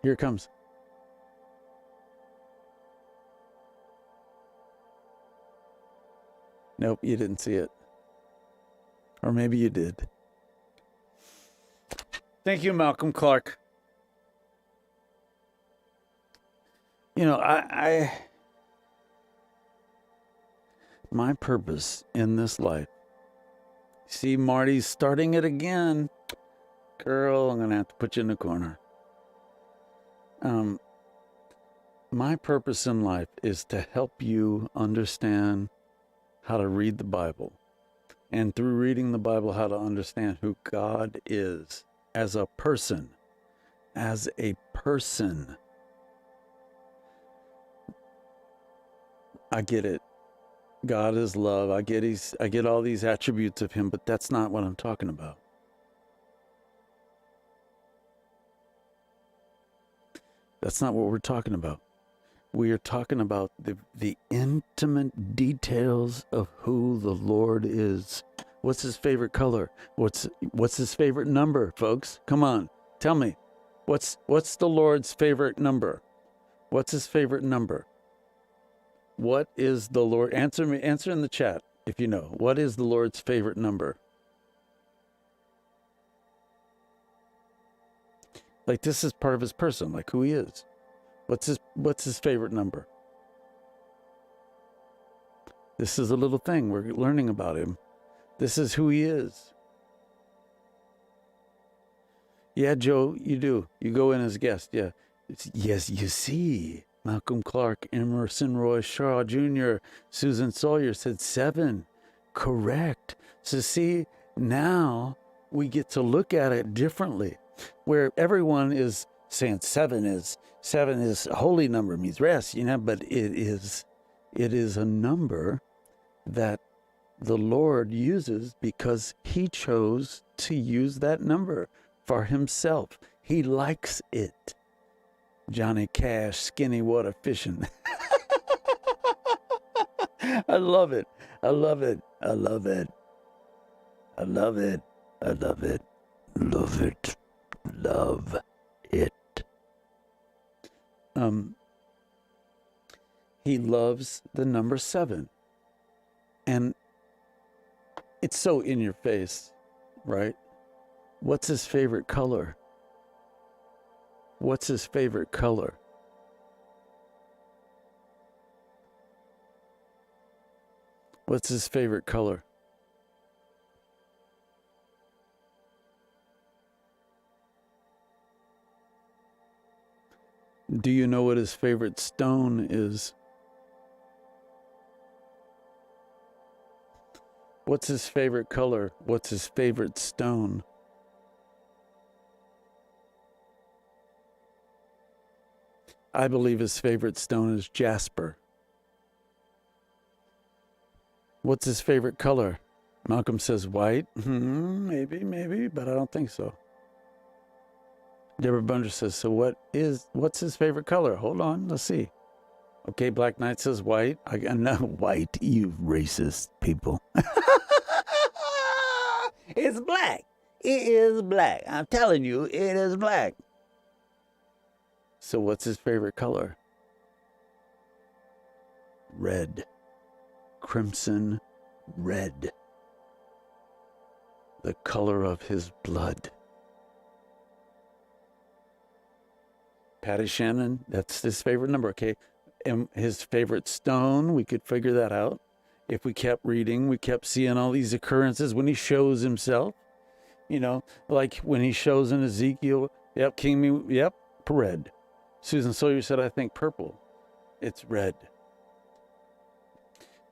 Here it comes. Nope, you didn't see it. Or maybe you did. Thank you, Malcolm Clark. You know, my purpose in this life. See, Marty's starting it again. Girl, I'm going to have to put you in the corner. My purpose in life is to help you understand how to read the Bible. And through reading the Bible, how to understand who God is as a person. As a person. I get it. God is love. I get all these attributes of him, but that's not what I'm talking about. That's not what we're talking about. We are talking about the intimate details of who the Lord is. What's his favorite color? What's his favorite number, folks? Come on, tell me. What's the Lord's favorite number? What's his favorite number? What is the Lord? Answer in the chat if you know. What is the Lord's favorite number? Like, this is part of his person, like who he is. What's his favorite number? This is a little thing we're learning about him. This is who he is. Yeah, Joe, you do. You go in as guest. Yeah. Yes, you see. Malcolm Clark, Emerson Roy Shaw Jr., Susan Sawyer said 7. Correct. So see, now we get to look at it differently. Where everyone is saying 7 is a holy number, means rest, but it is a number that the Lord uses because he chose to use that number for himself. He likes it. Johnny Cash, skinny water fishing. I love it. I love it. I love it. I love it. I love it. Love it. Love it. He loves the number 7. And it's so in your face, right? What's his favorite color? What's his favorite color? What's his favorite color? Do you know what his favorite stone is? What's his favorite color? What's his favorite stone? I believe his favorite stone is jasper. What's his favorite color? Malcolm says white. Maybe, but I don't think so. Deborah Bunder says, so what's his favorite color? Hold on, let's see. Okay, Black Knight says white. I'm not white, you racist people. It's black. It is black. I'm telling you, it is black. So what's his favorite color? Red. Crimson red. The color of his blood. Patty Shannon, that's his favorite number, okay? And his favorite stone, we could figure that out. If we kept reading, we kept seeing all these occurrences when he shows himself. Like when he shows in Ezekiel, red. Susan Sawyer said, I think purple. It's red.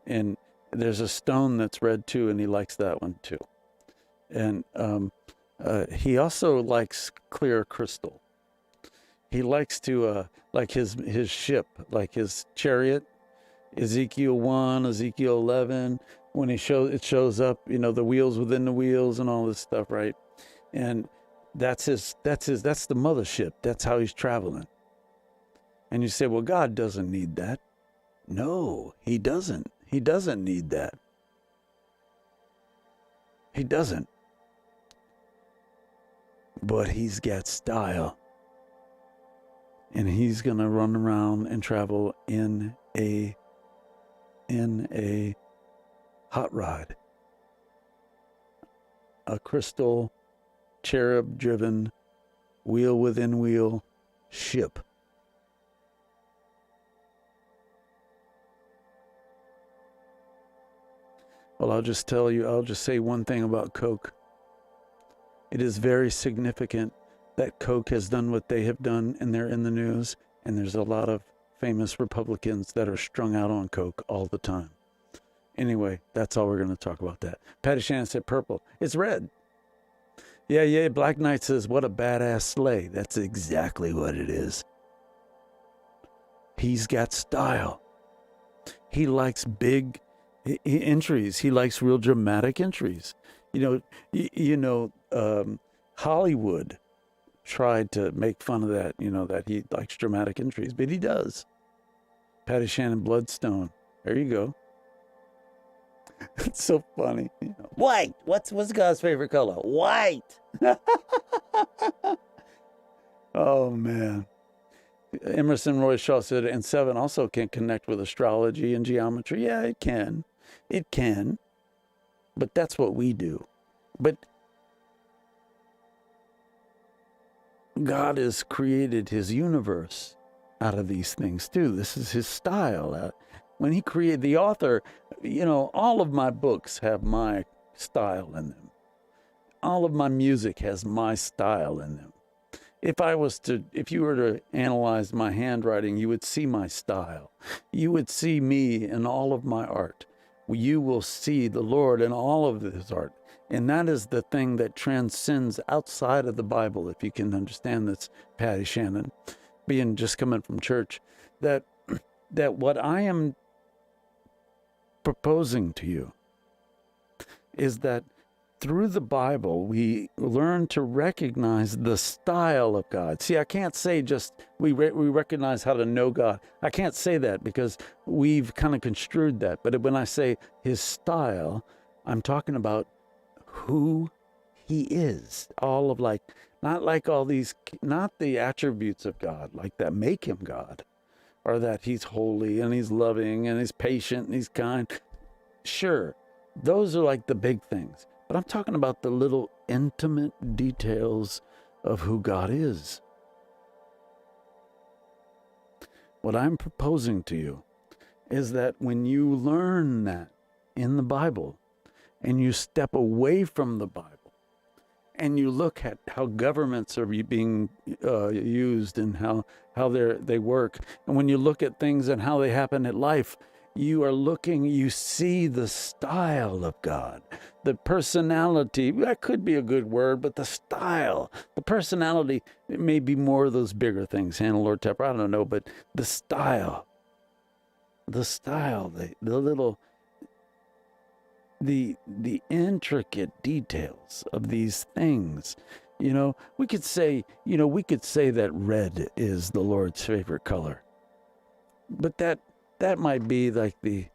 And there's a stone that's red too, and he likes that one too. And he also likes clear crystal. He likes to, like his ship, like his chariot, Ezekiel 1, Ezekiel 11, when it shows up, the wheels within the wheels and all this stuff, right? And That's the mothership. That's how he's traveling. And you say, well, God doesn't need that. No, he doesn't. He doesn't need that. He doesn't. But he's got style. And he's going to run around and travel in a hot rod. A crystal, cherub-driven, wheel-within-wheel ship. Well, I'll just say one thing about Coke. It is very significant that Coke has done what they have done, and they're in the news, and there's a lot of famous Republicans that are strung out on Coke all the time. Anyway, that's all we're going to talk about that. Patty Shannon said purple. It's red. Yeah, Black Knight says, what a badass sleigh. That's exactly what it is. He's got style. He likes big entries. He likes real dramatic entries. Hollywood tried to make fun of that, that he likes dramatic entries, but he does. Patty Shannon Bloodstone. There you go. It's so funny. White. What's God's favorite color? White. Oh, man. Emerson Roy Shaw said, and 7 also can connect with astrology and geometry. Yeah, it can. It can. But that's what we do. But God has created his universe out of these things too. This is his style. When he created, the author, all of my books have my style in them. All of my music has my style in them. If you were to analyze my handwriting, you would see my style. You would see me in all of my art. You will see the Lord in all of his art. And that is the thing that transcends outside of the Bible, if you can understand this, Patty Shannon, just coming from church, that what I am proposing to you is that through the Bible, we learn to recognize the style of God. See, I can't say just we recognize how to know God. I can't say that because we've kind of construed that. But when I say his style, I'm talking about who he is. Not the attributes of God, like that make him God, or that he's holy and he's loving and he's patient and he's kind. Sure, those are like the big things. But I'm talking about the little intimate details of who God is. What I'm proposing to you is that when you learn that in the Bible and you step away from the Bible and you look at how governments are being used and how they work, and when you look at things and how they happen in life, you see the style of God, the personality. That could be a good word, but the style, the personality, it may be more of those bigger things, Hannah Lord Tepper, I don't know, but the style, the little, the intricate details of these things. We could say that red is the Lord's favorite color, but that might be like the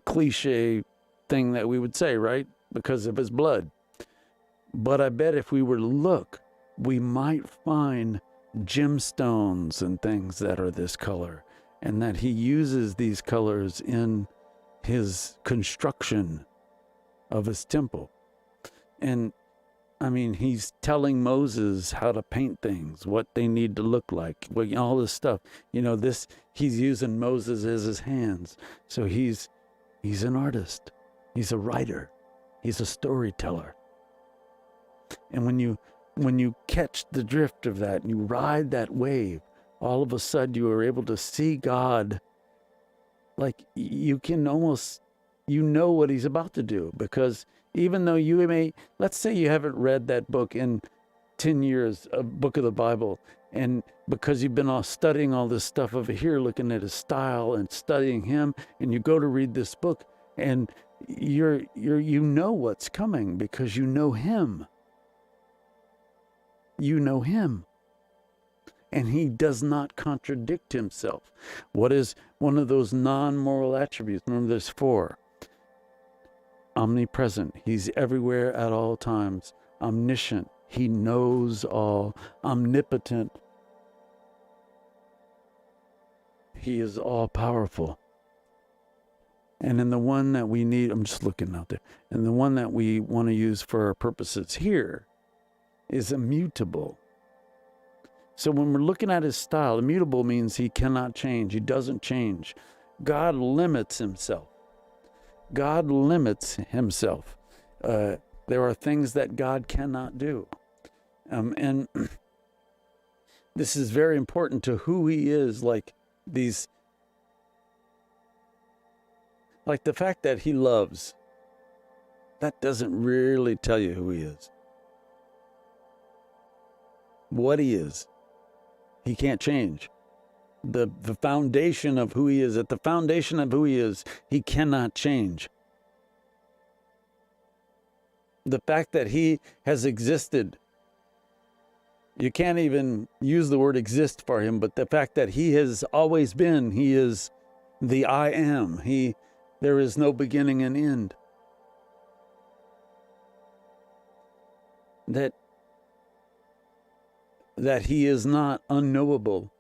cliche thing that we would say, right? Because of his blood. But I bet if we were to look, we might find gemstones and things that are this color, and that he uses these colors in his construction of his temple. And he's telling Moses how to paint things, what they need to look like, all this stuff. He's using Moses as his hands. So he's an artist. He's a writer. He's a storyteller. And when you catch the drift of that and you ride that wave, all of a sudden you are able to see God like you can almost, what he's about to do, because even though let's say you haven't read that book in 10 years, a book of the Bible, and because you've been studying all this stuff over here, looking at his style and studying him, and you go to read this book, and you know what's coming because you know him. You know him. And he does not contradict himself. What is one of those non-moral attributes? Remember, there's 4. Omnipresent. He's everywhere at all times. Omniscient. He knows all. Omnipotent. He is all-powerful. And in the one that we need, I'm just looking out there, and the one that we want to use for our purposes here is immutable. So when we're looking at his style, immutable means he cannot change. He doesn't change. God limits himself. God limits himself. There are things that God cannot do. And this is very important to who he is, like the fact that he loves. That doesn't really tell you who he is. What he is. He can't change. The foundation of who he is, at the foundation of who he is, he cannot change. The fact that he has existed, you can't even use the word exist for him, but the fact that he has always been, he is the I am. There is no beginning and end. That he is not unknowable.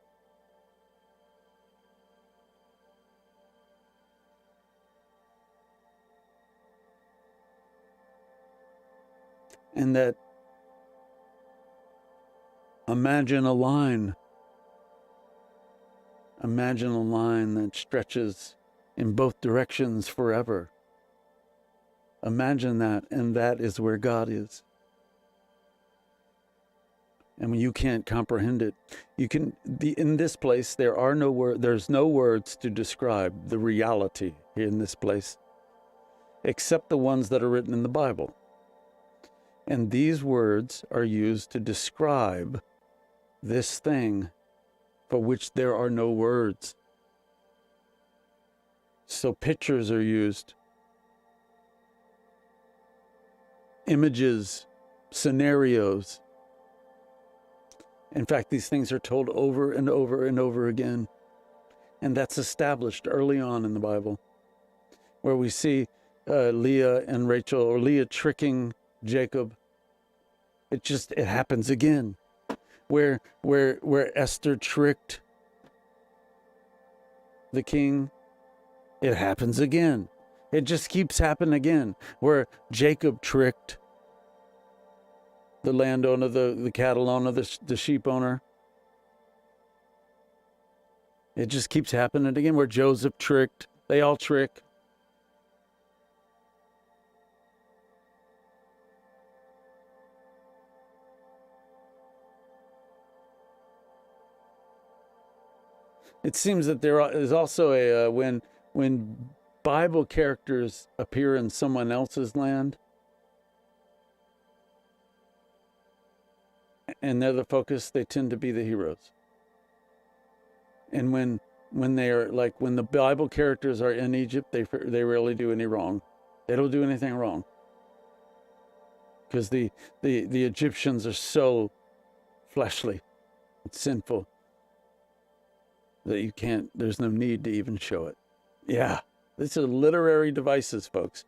And that imagine a line that stretches in both directions forever. Imagine that, and that is where God is. And when you can't comprehend it, in this place, there's no words to describe the reality in this place, except the ones that are written in the Bible. And these words are used to describe this thing for which there are no words. So pictures are used, images, scenarios. In fact, these things are told over and over and over again. And that's established early on in the Bible, where we see Leah and Rachel, or Leah tricking Jacob. It happens again. Where Esther tricked the king, it happens again. It just keeps happening again. Where Jacob tricked the landowner, the cattle owner, the sheep owner. It just keeps happening again. Where Joseph tricked, they all trick. It seems that there is also when Bible characters appear in someone else's land, and they're the focus, they tend to be the heroes. And when the Bible characters are in Egypt, they rarely do any wrong. They don't do anything wrong, because the Egyptians are so fleshly and sinful that there's no need to even show it. Yeah, these are literary devices, folks.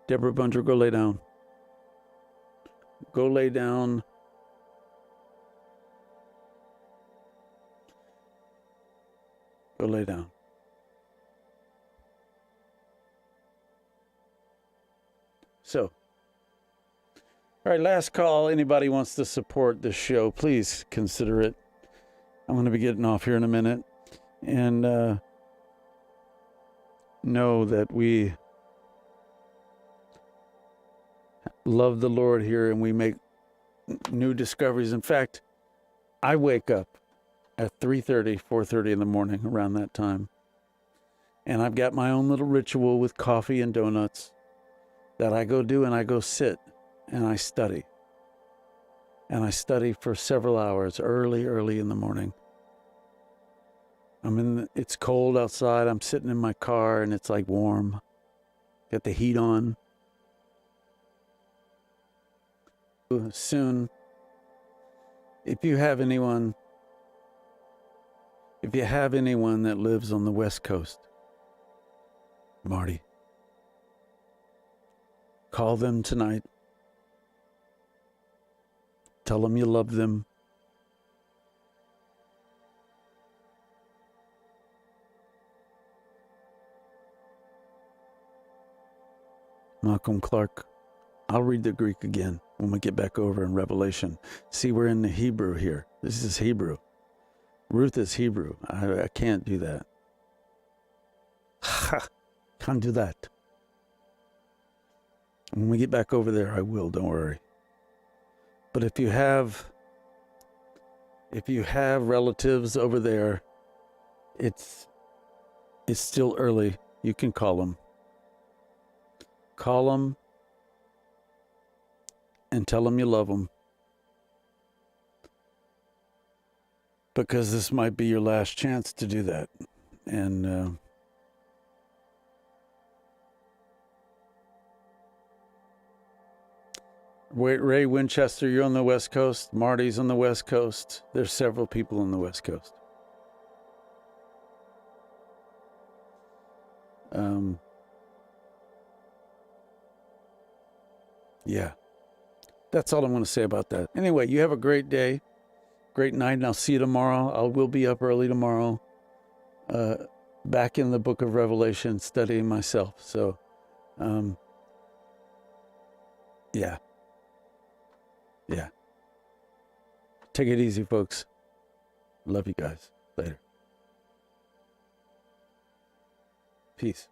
Deborah Bunger, go lay down. Go lay down. Go lay down. So, all right, last call. Anybody wants to support this show, please consider it. I'm going to be getting off here in a minute. And know that we love the Lord here, and we make new discoveries. In fact, I wake up at 3:30, 4:30 in the morning, around that time. And I've got my own little ritual with coffee and donuts that I go do, and I go sit and I study. And I study for several hours, early in the morning. It's cold outside. I'm sitting in my car and it's like warm. Got the heat on. Soon, if you have anyone that lives on the West Coast, Marty, call them tonight. Tell them you love them. Malcolm Clark. I'll read the Greek again when we get back over in Revelation. See, we're in the Hebrew here. This is Hebrew. Ruth is Hebrew. I can't do that. Can't do that. When we get back over there, I will, don't worry. But if you have relatives over there, it's still early. You can call them. Call them and tell them you love them. Because this might be your last chance to do that. And Ray Winchester, you're on the West Coast. Marty's on the West Coast. There's several people on the West Coast. Yeah. That's all I'm going to say about that. Anyway, you have a great day, great night, and I'll see you tomorrow. I will be up early tomorrow, back in the book of Revelation, studying myself. So, yeah. Take it easy, folks. Love you guys. Later. Peace.